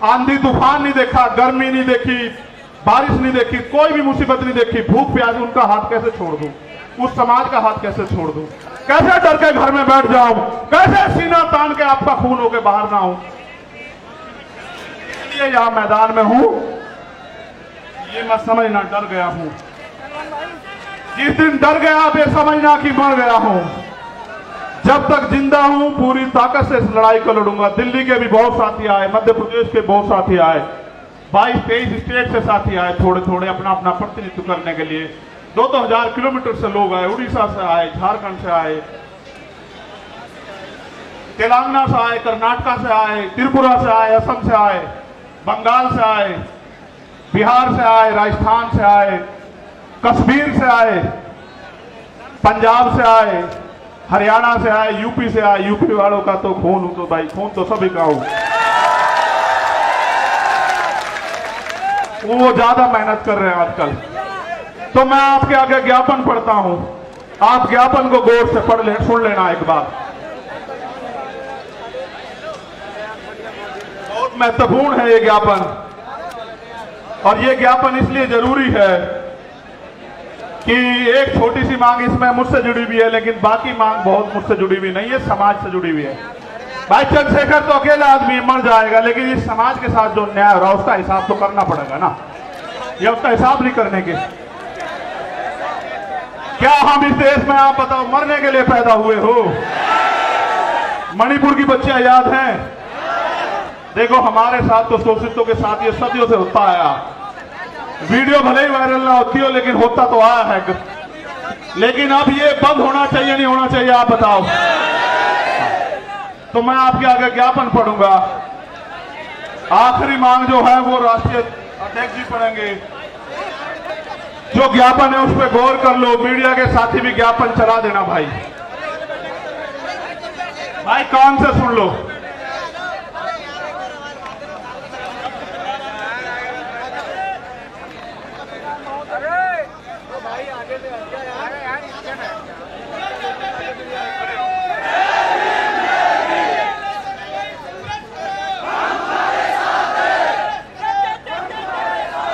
आंधी तूफान नहीं देखा, गर्मी नहीं देखी, बारिश नहीं देखी, कोई भी मुसीबत नहीं देखी, भूख प्यास, उनका हाथ कैसे छोड़ दूं, उस समाज का हाथ कैसे छोड़ दूं, कैसे डर के घर में बैठ जाऊं, कैसे सीना तान के आपका खून होके बाहर ना हूं। इसलिए यहां मैदान में हूं, ये मैं समझना डर गया हूं, जिस दिन डर गया आप ये समझना कि मर गया हूं। जब तक जिंदा हूं पूरी ताकत से इस लड़ाई को लड़ूंगा। दिल्ली के भी बहुत साथी आए, मध्य प्रदेश के बहुत साथी आए, 22-23 स्टेट से साथी आए, थोड़े थोड़े अपना अपना प्रतिनिधित्व करने के लिए। 2-2 हजार किलोमीटर से लोग आए, उड़ीसा से आए, झारखंड से आए, तेलंगाना से आए, कर्नाटक से आए, त्रिपुरा से आए, असम से आए, बंगाल से आए, बिहार से आए, राजस्थान से आए, कश्मीर से आए, पंजाब से आए, हरियाणा से आए, यूपी से आए। यूपी वालों का तो खून तो भाई खून तो सभी का हो, वो ज्यादा मेहनत कर रहे हैं आजकल। तो मैं आपके आगे ज्ञापन पढ़ता हूं, आप ज्ञापन को गौर से पढ़ ले, सुन लेना एक बार। बहुत महत्वपूर्ण है ये ज्ञापन, और ये ज्ञापन इसलिए जरूरी है कि एक छोटी सी मांग इसमें मुझसे जुड़ी हुई है, लेकिन बाकी मांग बहुत मुझसे जुड़ी हुई नहीं है, समाज से जुड़ी हुई है। भाई चंद्रशेखर तो अकेला आदमी मर जाएगा, लेकिन इस समाज के साथ जो न्याय हो रहा है उसका हिसाब तो करना पड़ेगा ना, ये उसका हिसाब नहीं करने के। क्या हम इस देश में, आप बताओ, मरने के लिए पैदा हुए हो? मणिपुर की बच्चियां याद हैं? देखो हमारे साथ तो शोषितों के साथ ये सदियों से होता आया, वीडियो भले ही वायरल ना होती हो लेकिन होता तो आया है। लेकिन अब ये बंद होना चाहिए नहीं होना चाहिए, आप बताओ। तो मैं आपके आगे ज्ञापन पढ़ूंगा। आखिरी मांग जो है वो राष्ट्रीय अध्यक्ष जी पढ़ेंगे। जो ज्ञापन है उस पर गौर कर लो, मीडिया के साथी भी ज्ञापन चला देना भाई, भाई कान से सुन लो।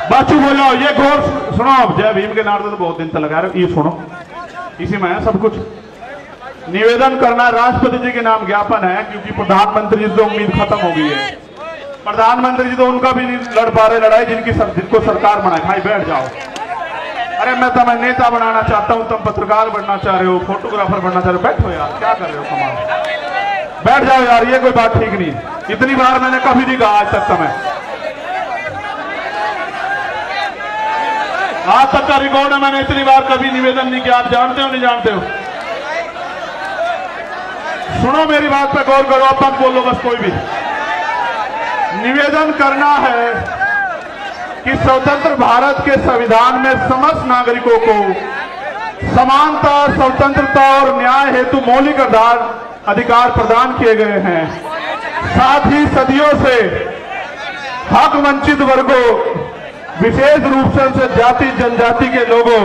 बाचू बोलो, ये गौर सुनो। जय भीम के नारे तो बहुत दिन तक लगा रहे, ये सुनो, इसी में है सब कुछ। निवेदन करना राष्ट्रपति जी के नाम ज्ञापन है, क्योंकि प्रधानमंत्री जी तो उम्मीद खत्म हो गई है। प्रधानमंत्री जी तो उनका भी नहीं लड़ पा रहे लड़ाई जिनको सरकार बनाए। भाई बैठ जाओ। अरे मैं तुम्हें नेता बनाना चाहता हूं, तुम पत्रकार बनना चाह रहे हो, फोटोग्राफर बनना चाह रहे हो, बैठो यार, क्या कर रहे हो कमाल, बैठ जाओ यार, ये कोई बात ठीक नहीं। इतनी बार मैंने कभी नहीं कहा आज तक, समय आज तक का रिकॉर्ड है, मैंने इतनी बार कभी निवेदन नहीं किया। आप जानते हो नहीं जानते हो? सुनो मेरी बात पे गौर करो, अब मत बोलो बस कोई भी। निवेदन करना है कि स्वतंत्र भारत के संविधान में समस्त नागरिकों को समानता, स्वतंत्रता और न्याय हेतु मौलिक अधिकार प्रदान किए गए हैं। साथ ही सदियों से हक वंचित वर्गों, विशेष रूप से जाति जनजाति के लोगों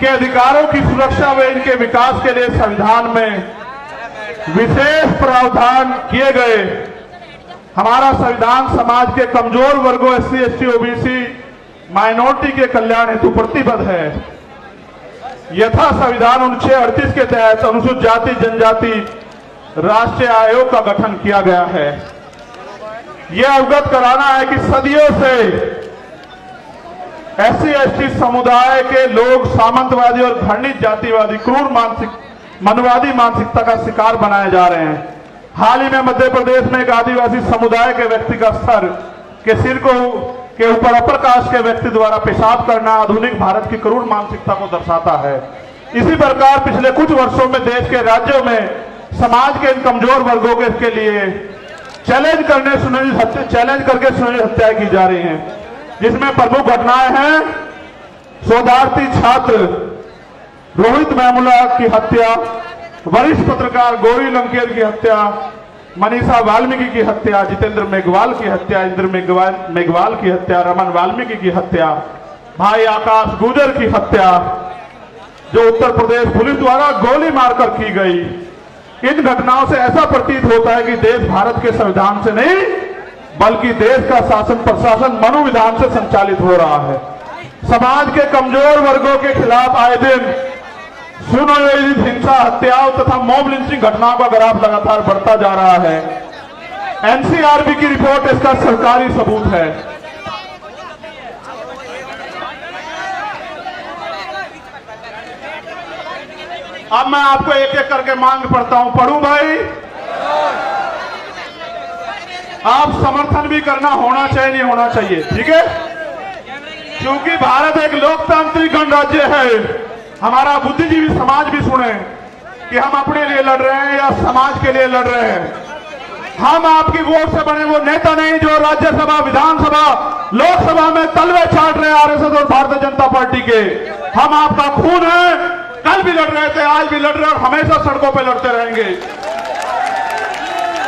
के अधिकारों की सुरक्षा व इनके विकास के लिए संविधान में विशेष प्रावधान किए गए। हमारा संविधान समाज के कमजोर वर्गों SC, ST, OBC, माइनॉरिटी के कल्याण हेतु प्रतिबद्ध है। यथा संविधान अनुच्छेद 38 के तहत अनुसूचित जाति जनजाति राष्ट्रीय आयोग का गठन किया गया है। यह अवगत कराना है कि सदियों से SC, ST समुदाय के लोग सामंतवादी और घृणित जातिवादी क्रूर मनवादी मानसिकता का शिकार बनाए जा रहे हैं। हाल ही में मध्य प्रदेश में एक आदिवासी समुदाय के व्यक्ति का सर के सिर के ऊपर अपर कास्ट के व्यक्ति द्वारा पेशाब करना आधुनिक भारत की क्रूर मानसिकता को दर्शाता है। इसी प्रकार पिछले कुछ वर्षों में देश के राज्यों में समाज के इन कमजोर वर्गों के लिए चैलेंज करके सुनिश्चित हत्याएं की जा रही हैं, जिसमें प्रमुख घटनाएं हैं शोधार्थी छात्र रोहित वेमुला की हत्या, वरिष्ठ पत्रकार गौरी लंकेर की हत्या, मनीषा वाल्मीकि की हत्या, जितेंद्र मेघवाल की हत्या, इंद्र मेघवाल की हत्या, रमन वाल्मीकि की हत्या, भाई आकाश गुजर की हत्या जो उत्तर प्रदेश पुलिस द्वारा गोली मारकर की गई। इन घटनाओं से ऐसा प्रतीत होता है कि देश भारत के संविधान से नहीं बल्कि देश का शासन प्रशासन मनोविधान से संचालित हो रहा है। समाज के कमजोर वर्गों के खिलाफ आए दिन सुनियोजित हिंसा, हत्याओं तथा मॉब लिंचिंग घटनाओं का ग्राफ लगातार बढ़ता जा रहा है। NCRB की रिपोर्ट इसका सरकारी सबूत है। अब मैं आपको एक एक करके मांग पढ़ता हूं। पढ़ूं भाई? आप समर्थन भी करना होना चाहिए, नहीं होना चाहिए, ठीक है? क्योंकि भारत एक लोकतांत्रिक गणराज्य है। हमारा बुद्धिजीवी समाज भी सुने कि हम अपने लिए लड़ रहे हैं या समाज के लिए लड़ रहे हैं। हम आपकी वोट से बने वो नेता नहीं जो राज्यसभा, विधानसभा, लोकसभा में तलवे चाट रहे RSS और भारतीय जनता पार्टी के। हम आपका खून है, कल भी लड़ रहे थे, आज भी लड़ रहे और हमेशा सड़कों पर लड़ते रहेंगे।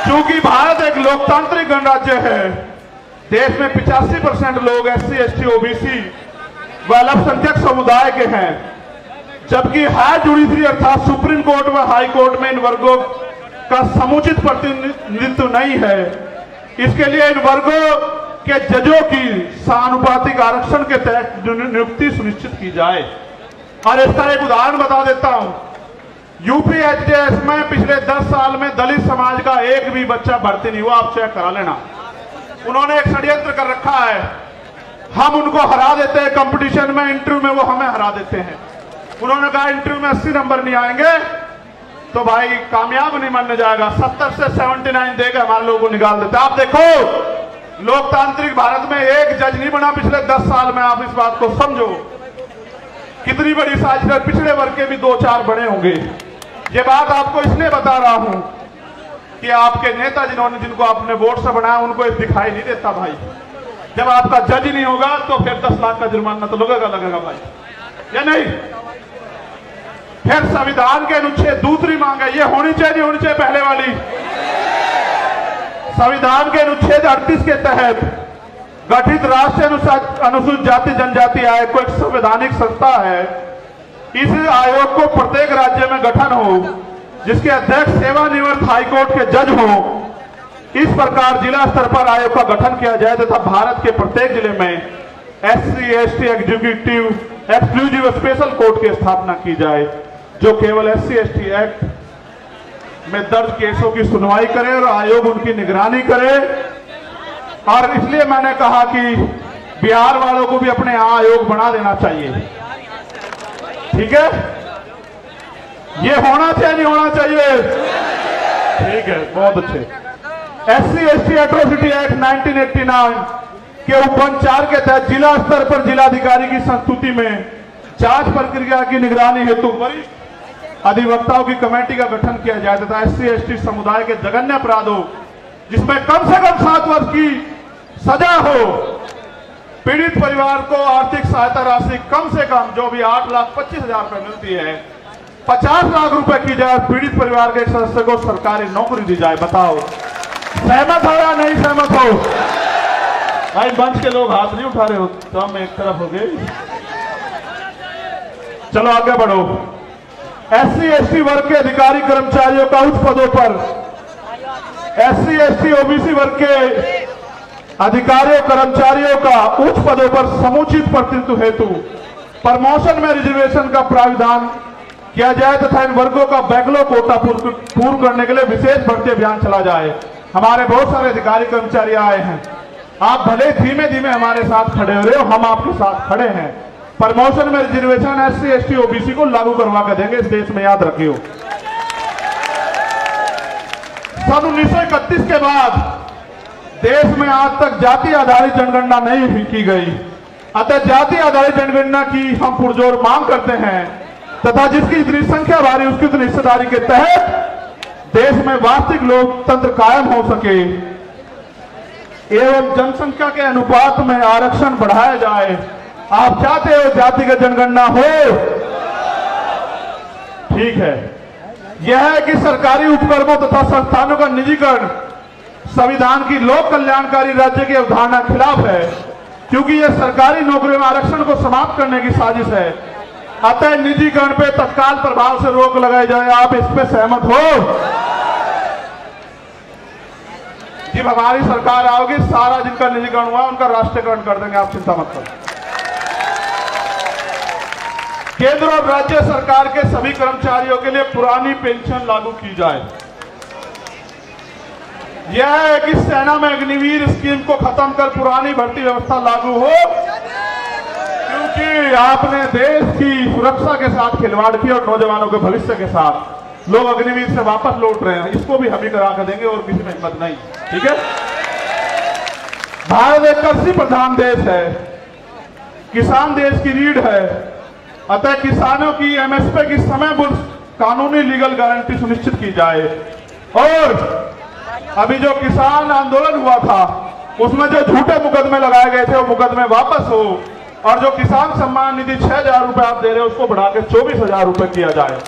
क्योंकि भारत एक लोकतांत्रिक गणराज्य है। देश में 85% लोग SC, ST, OBC व अल्पसंख्यक समुदाय के हैं, जबकि हायर जुडिशरी अर्थात सुप्रीम कोर्ट व हाई कोर्ट में इन वर्गों का समुचित प्रतिनिधित्व नहीं है। इसके लिए इन वर्गों के जजों की समानुपातिक आरक्षण के तहत नियुक्ति सुनिश्चित की जाए। और इसका एक उदाहरण बता देता हूं। यूपी HDS में पिछले 10 साल में दलित समाज का एक भी बच्चा भर्ती नहीं हुआ। आप चेक करा लेना। उन्होंने एक षड्यंत्र कर रखा है। हम उनको हरा देते हैं कंपटीशन में, इंटरव्यू में वो हमें हरा देते हैं। उन्होंने कहा इंटरव्यू में 80 नंबर नहीं आएंगे तो भाई कामयाब नहीं मानने जाएगा। 70 से 79 देकर हमारे लोगों को निकाल देते। आप देखो, लोकतांत्रिक भारत में एक जज नहीं बना पिछले 10 साल में। आप इस बात को समझो, कितनी बड़ी साजिश है। पिछड़े वर्ग के भी 2-4 बड़े होंगे। ये बात आपको इसलिए बता रहा हूं कि आपके नेता जिनको आपने वोट से बनाया उनको ये दिखाई नहीं देता भाई। जब आपका जज ही नहीं होगा तो फिर 10 लाख का जुर्माना तो लगेगा भाई, या नहीं? फिर संविधान के अनुच्छेद दूसरी मांग है, ये होनी चाहिए नहीं होनी चाहिए? पहले वाली संविधान के अनुच्छेद 38 के तहत गठित राष्ट्रीय अनुसूचित जाति जनजाति आयोग को एक संवैधानिक संस्था है। इस आयोग को प्रत्येक राज्य में गठन हो, जिसके अध्यक्ष सेवानिवृत्त हाईकोर्ट के जज हो। इस प्रकार जिला स्तर पर आयोग का गठन किया जाए तथा भारत के प्रत्येक जिले में SC, ST executive exclusive special court की स्थापना की जाए, जो केवल SC, ST एक्ट में दर्ज केसों की सुनवाई करे और आयोग उनकी निगरानी करे। और इसलिए मैंने कहा कि बिहार वालों को भी अपने यहां आयोग बना देना चाहिए, ठीक है? ये होना चाहिए नहीं होना चाहिए? ठीक है, बहुत अच्छे। SC, ST एट्रोसिटी एक्ट 1989 के उपबंध 4 के तहत जिला स्तर पर जिलाधिकारी की संस्तुति में जांच प्रक्रिया की निगरानी हेतु वरिष्ठ अधिवक्ताओं की कमेटी का गठन किया जाए तथा SC, ST समुदाय के जघन्य अपराधों जिसमें कम से कम 7 वर्ष की सजा हो पीड़ित परिवार को आर्थिक सहायता राशि कम से कम जो भी 8,25,000 रुपए मिलती है 50 लाख रुपए की जाए पीड़ित परिवार के एक सदस्य को सरकारी नौकरी दी जाए। बताओ सहमत हो या नहीं सहमत हो? भाई मंच के लोग हाथ नहीं उठा रहे हो तो हम एक तरफ हो गए। चलो आगे बढ़ो। SC ST वर्ग के अधिकारी कर्मचारियों का उच्च पदों पर SC ST OBC वर्ग के अधिकारियों कर्मचारियों का उच्च पदों पर समुचित प्रतिनिधित्व हेतु प्रमोशन में रिजर्वेशन का प्राविधान किया जाए तथा इन वर्गों का बैकलॉग कोटा पूर्ण करने के लिए विशेष भर्ती अभियान चला जाए। हमारे बहुत सारे अधिकारी कर्मचारी आए हैं, आप भले धीमे धीमे हमारे साथ खड़े हो रहे हो, हम आपके साथ खड़े हैं। प्रमोशन में रिजर्वेशन SC ST OBC को लागू करवा कर देंगे इस देश में, याद रखियो। सन 1931 के बाद देश में आज तक जाति आधारित जनगणना नहीं की गई, अतः जाति आधारित जनगणना की हम पुरजोर मांग करते हैं तथा जिसकी जितनी संख्या भारी उसकी उतनी हिस्सेदारी के तहत देश में वास्तविक लोकतंत्र कायम हो सके एवं जनसंख्या के अनुपात में आरक्षण बढ़ाया जाए। आप चाहते हो जातिगत जनगणना हो? ठीक है। यह है कि सरकारी उपक्रमों तथा संस्थानों का निजीकरण संविधान की लोक कल्याणकारी राज्य की अवधारणा खिलाफ है, क्योंकि यह सरकारी नौकरियों में आरक्षण को समाप्त करने की साजिश है। अतः निजीकरण पे तत्काल प्रभाव से रोक लगाई जाए। आप इस पे सहमत हो? जब हमारी सरकार आओगी सारा जिनका निजीकरण हुआ उनका राष्ट्रीयकरण कर देंगे, आप चिंता मत करो। केंद्र और राज्य सरकार के सभी कर्मचारियों के लिए पुरानी पेंशन लागू की जाए। यह है कि सेना में अग्निवीर स्कीम को खत्म कर पुरानी भर्ती व्यवस्था लागू हो, क्योंकि आपने देश की सुरक्षा के साथ खिलवाड़ किया और नौजवानों के भविष्य के साथ लोग अग्निवीर से वापस लौट रहे हैं। इसको भी हम ही करा कर देंगे और किसी में हिम्मत नहीं। ठीक है। भारत एक कृषि प्रधान देश है, किसान देश की रीढ़ है, अतः किसानों की MSP की समयबद्ध कानूनी लीगल गारंटी सुनिश्चित की जाए। और अभी जो किसान आंदोलन हुआ था उसमें जो झूठे मुकदमे लगाए गए थे वो मुकदमे वापस हो और जो किसान सम्मान निधि 6,000 रुपए आप दे रहे हो उसको बढ़ाकर 24,000 रुपए किया जाए।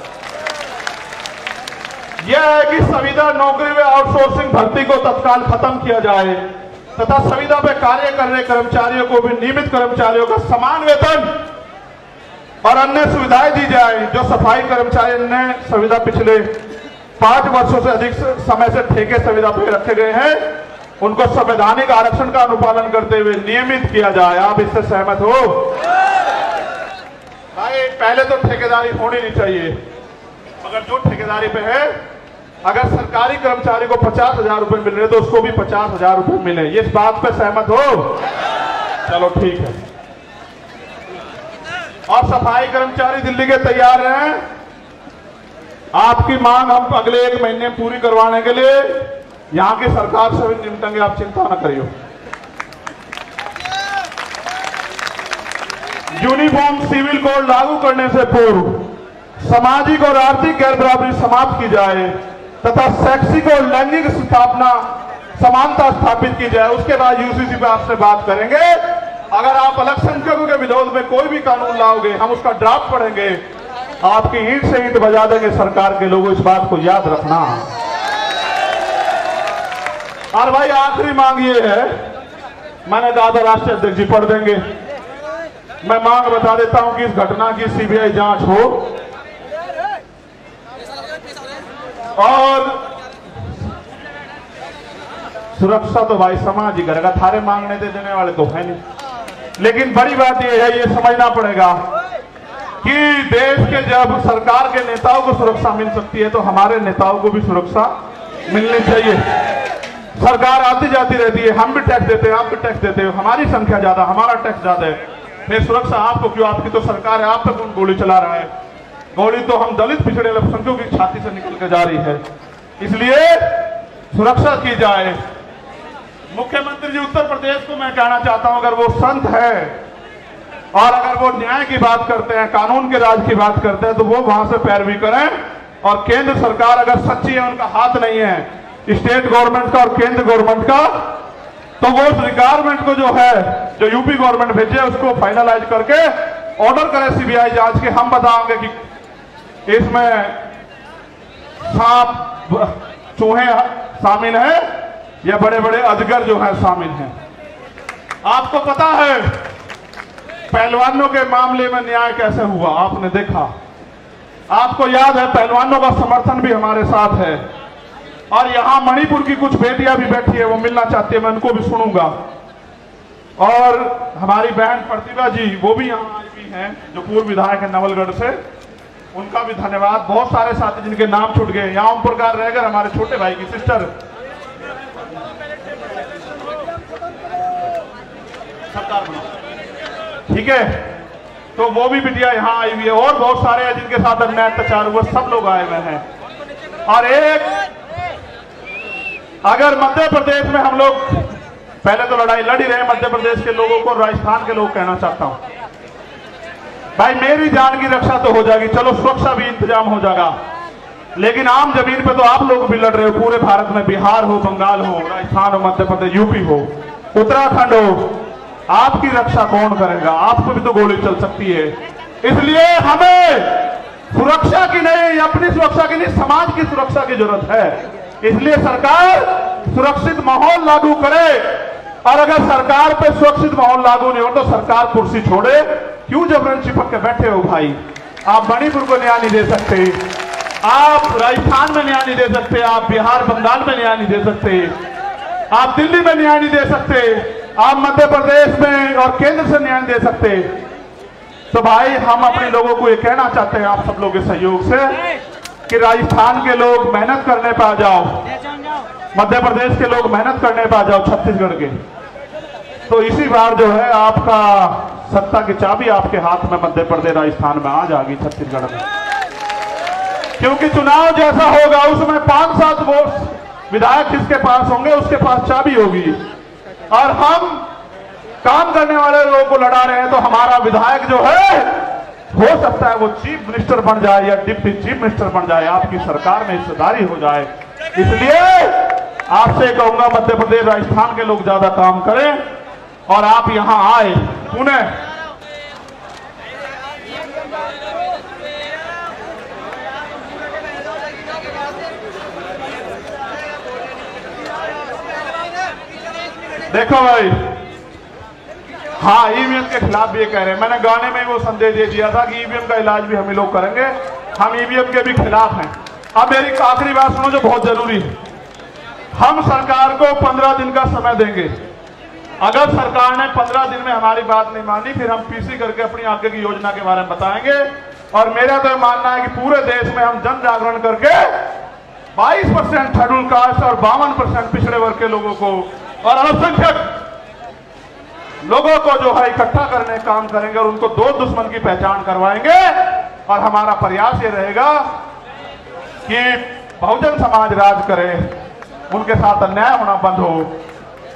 यह है कि संविदा नौकरी में आउटसोर्सिंग भर्ती को तत्काल खत्म किया जाए तथा संविदा पे कार्य कर रहे कर्मचारियों को भी नियमित कर्मचारियों का समान वेतन और अन्य सुविधाएं दी जाए। जो सफाई कर्मचारी ने संविदा पिछले 5 वर्षों से अधिक समय से ठेके संविदा पे रखे गए हैं उनको संवैधानिक आरक्षण का अनुपालन करते हुए नियमित किया जाए। आप इससे सहमत हो? भाई पहले तो ठेकेदारी होनी नहीं चाहिए, मगर जो ठेकेदारी पे है अगर सरकारी कर्मचारी को 50,000 रुपए मिल रहे तो उसको भी 50,000 रुपए मिले। ये इस बात पे सहमत हो? चलो ठीक है। और सफाई कर्मचारी दिल्ली के तैयार हैं आपकी मांग हम अगले 1 महीने में पूरी करवाने के लिए यहां की सरकार से भी निपटेंगे, आप चिंता न करियो। यूनिफॉर्म सिविल कोड लागू करने से पूर्व सामाजिक और आर्थिक गैर बराबरी समाप्त की जाए तथा शैक्षिक और लैंगिक स्थापना समानता स्थापित की जाए। उसके बाद यूसीसी पे आपसे बात करेंगे। अगर आप अल्पसंख्यकों के विरोध में कोई भी कानून लाओगे हम उसका ड्राफ्ट पढ़ेंगे, आपकी ईंट से ईंट बजा देंगे सरकार के लोगों, इस बात को याद रखना। और भाई आखिरी मांग ये है, मैंने कहा था राष्ट्रीय अध्यक्ष जी पढ़ देंगे, मैं मांग बता देता हूं कि इस घटना की सीबीआई जांच हो और सुरक्षा तो भाई समाज ही करेगा, थारे मांगने दे देने वाले तो है नहीं। लेकिन बड़ी बात यह है, ये समझना पड़ेगा कि देश के जब सरकार के नेताओं को सुरक्षा मिल सकती है तो हमारे नेताओं को भी सुरक्षा मिलनी चाहिए। सरकार आती जाती रहती है, हम भी टैक्स देते हैं, आप भी टैक्स देते हो, हमारी संख्या ज्यादा, हमारा टैक्स ज्यादा है, फिर सुरक्षा आपको क्यों? आपकी तो सरकार है, आप पे कौन गोली चला रहा है? गोली तो हम दलित पिछड़े अल्पसंख्यकों की छाती से निकल के जा रही है, इसलिए सुरक्षा की जाए। मुख्यमंत्री जी उत्तर प्रदेश को मैं कहना चाहता हूं, अगर वो संत है और अगर वो न्याय की बात करते हैं, कानून के राज की बात करते हैं, तो वो वहां से पैरवी करें। और केंद्र सरकार अगर सच्ची है, उनका हाथ नहीं है स्टेट गवर्नमेंट का और केंद्र गवर्नमेंट का, तो वो रिक्वायरमेंट को जो है जो यूपी गवर्नमेंट भेजे उसको फाइनलाइज करके ऑर्डर करे सीबीआई जांच के। हम बताएंगे कि इसमें सांप चूहे शामिल हैं या बड़े बड़े अजगर जो हैं शामिल हैं। आपको पता है पहलवानों के मामले में न्याय कैसे हुआ, आपने देखा। आपको याद है पहलवानों का समर्थन भी हमारे साथ है। और यहां मणिपुर की कुछ बेटियां भी बैठी है, वो मिलना चाहती है, मैं उनको भी सुनूंगा। और हमारी बहन प्रतिभा जी वो भी यहाँ आई हुई हैं, जो पूर्व विधायक है नवलगढ़ से, उनका भी धन्यवाद। बहुत सारे साथी जिनके नाम छूट गए। यहाँ ओम प्रकाश रहेगा, हमारे छोटे भाई की सिस्टर, ठीक है, तो वो भी बिटिया यहाँ आई हुई है। और बहुत सारे हैं जिनके साथ अन्याय अत्याचार हुआ, सब लोग आए हुए हैं। और एक अगर मध्य प्रदेश में हम लोग पहले तो लड़ाई लड़ ही रहे मध्य प्रदेश के लोगों को, राजस्थान के लोग कहना चाहता हूं भाई मेरी जान की रक्षा तो हो जाएगी, चलो सुरक्षा भी इंतजाम हो जाएगा, लेकिन आम जमीन पे तो आप लोग भी लड़ रहे हो। पूरे भारत में बिहार हो, बंगाल हो, राजस्थान हो, मध्य प्रदेश, यूपी हो, उत्तराखंड हो, आपकी रक्षा कौन करेगा? आपको भी तो गोली चल सकती है। इसलिए हमें सुरक्षा की नहीं, अपनी सुरक्षा की नहीं, समाज की सुरक्षा की जरूरत है। इसलिए सरकार सुरक्षित माहौल लागू करे। और अगर सरकार पे सुरक्षित माहौल लागू नहीं हो तो सरकार कुर्सी छोड़े। क्यों जबरन चिपक के बैठे हो भाई? आप मणिपुर को न्याय नहीं दे सकते, आप राजस्थान में न्याय नहीं दे सकते, आप बिहार बंगाल में न्याय नहीं दे सकते, आप दिल्ली में न्याय नहीं दे सकते, आप मध्य प्रदेश में और केंद्र से न्याय दे सकते। तो भाई हम अपने लोगों को ये कहना चाहते हैं आप सब लोगों के सहयोग से कि राजस्थान के लोग मेहनत करने पे आ जाओ, मध्य प्रदेश के लोग मेहनत करने पे आ जाओ, छत्तीसगढ़ के। तो इसी बार जो है आपका सत्ता की चाबी आपके हाथ में मध्य प्रदेश राजस्थान में आ जाएगी, छत्तीसगढ़ में। क्योंकि चुनाव जैसा होगा उसमें 5-7 वोट विधायक जिसके पास होंगे उसके पास चाबी होगी। और हम काम करने वाले लोगों को लड़ा रहे हैं तो हमारा विधायक जो है हो सकता है वो चीफ मिनिस्टर बन जाए या डिप्टी चीफ मिनिस्टर बन जाए, आपकी सरकार में हिस्सेदारी हो जाए। इसलिए आपसे कहूंगा मध्य प्रदेश राजस्थान के लोग ज्यादा काम करें और आप यहां आए पुणे। देखो भाई, हाँ ईवीएम के खिलाफ भी ये कह रहे हैं, मैंने गाने में वो संदेश दे दिया था कि ईवीएम का इलाज भी हम ही लोग करेंगे, हम ईवीएम के भी खिलाफ हैं। अब मेरी आखिरी बात सुनो जो बहुत जरूरी है। हम सरकार को 15 दिन का समय देंगे। अगर सरकार ने 15 दिन में हमारी बात नहीं मानी फिर हम पीसी करके अपनी आगे की योजना के बारे में बताएंगे। और मेरा तो मानना है कि पूरे देश में हम जन जागरण करके 22% शेड्यूल कास्ट और 52% पिछड़े वर्ग के लोगों को और अल्पसंख्यक लोगों को जो है इकट्ठा करने का काम करेंगे और उनको दो दुश्मन की पहचान करवाएंगे। और हमारा प्रयास ये रहेगा कि बहुजन समाज राज करे, उनके साथ अन्याय होना बंद हो।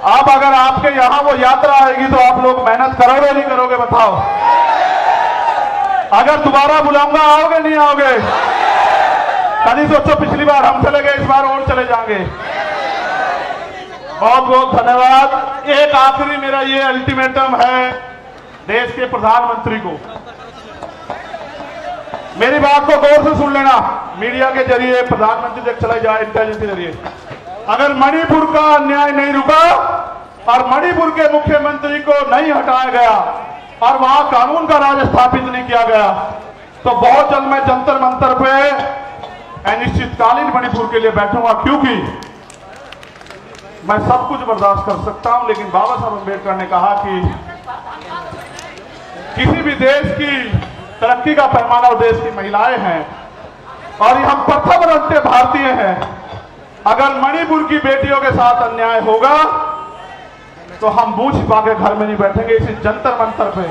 अब अगर आपके यहां वो यात्रा आएगी तो आप लोग मेहनत करोगे नहीं करोगे बताओ? अगर दोबारा बुलाऊंगा आओगे नहीं आओगे? कभी सोचो पिछली बार हम चले गए, इस बार और चले जाएंगे। बहुत बहुत धन्यवाद। एक आखिरी मेरा ये अल्टीमेटम है देश के प्रधानमंत्री को, मेरी बात को गौर से सुन लेना। मीडिया के जरिए प्रधानमंत्री तक चला जाए, इंटेलिजेंस के जरिए। अगर मणिपुर का अन्याय नहीं रुका और मणिपुर के मुख्यमंत्री को नहीं हटाया गया और वहां कानून का राज स्थापित नहीं किया गया तो बहुत जल्द मैं जंतर मंतर पे अनिश्चितकालीन मणिपुर के लिए बैठूंगा। क्योंकि मैं सब कुछ बर्दाश्त कर सकता हूं, लेकिन बाबा साहब अम्बेडकर ने कहा कि किसी भी देश की तरक्की का पैमाना और देश की महिलाएं हैं और हम प्रथम रंगते भारतीय हैं। अगर मणिपुर की बेटियों के साथ अन्याय होगा तो हम मुंह छिपा के घर में नहीं बैठेंगे, इसी जंतर मंतर पे।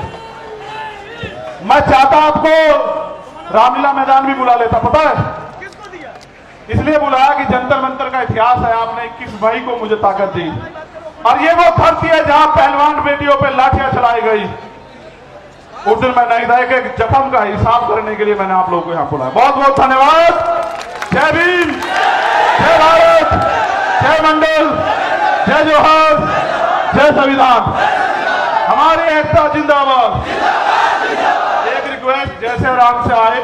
मैं चाहता आपको रामलीला मैदान भी बुला लेता, पता है इसलिए बुलाया कि जंतर मंतर का इतिहास है। आपने 21 मई को मुझे ताकत दी और ये वो धरती है जहां पहलवान बेटियों पे लाठियां चलाई गई। उस दिन मैं नहीं था, एक जख्म का हिसाब करने के लिए मैंने आप लोगों को यहां बुलाया। बहुत बहुत धन्यवाद। जय भीम, जय भारत, जय मंडल, जय जोहर, जय संविधान। नारे एकता जिंदाबाद। एक रिक्वेस्ट, जैसे आराम से आए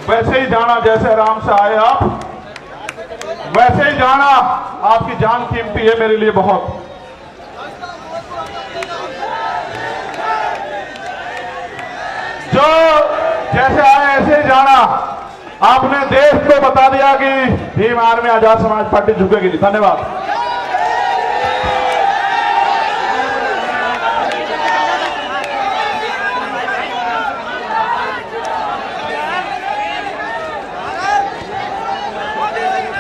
वैसे ही जाना, जैसे आराम से आए आप वैसे ही जाना। आपकी जान कीमती है मेरे लिए बहुत। जो जैसे आए ऐसे ही जाना। आपने देश को बता दिया कि भीम आर्मी आजाद समाज पार्टी झुकेगी नहीं। धन्यवाद।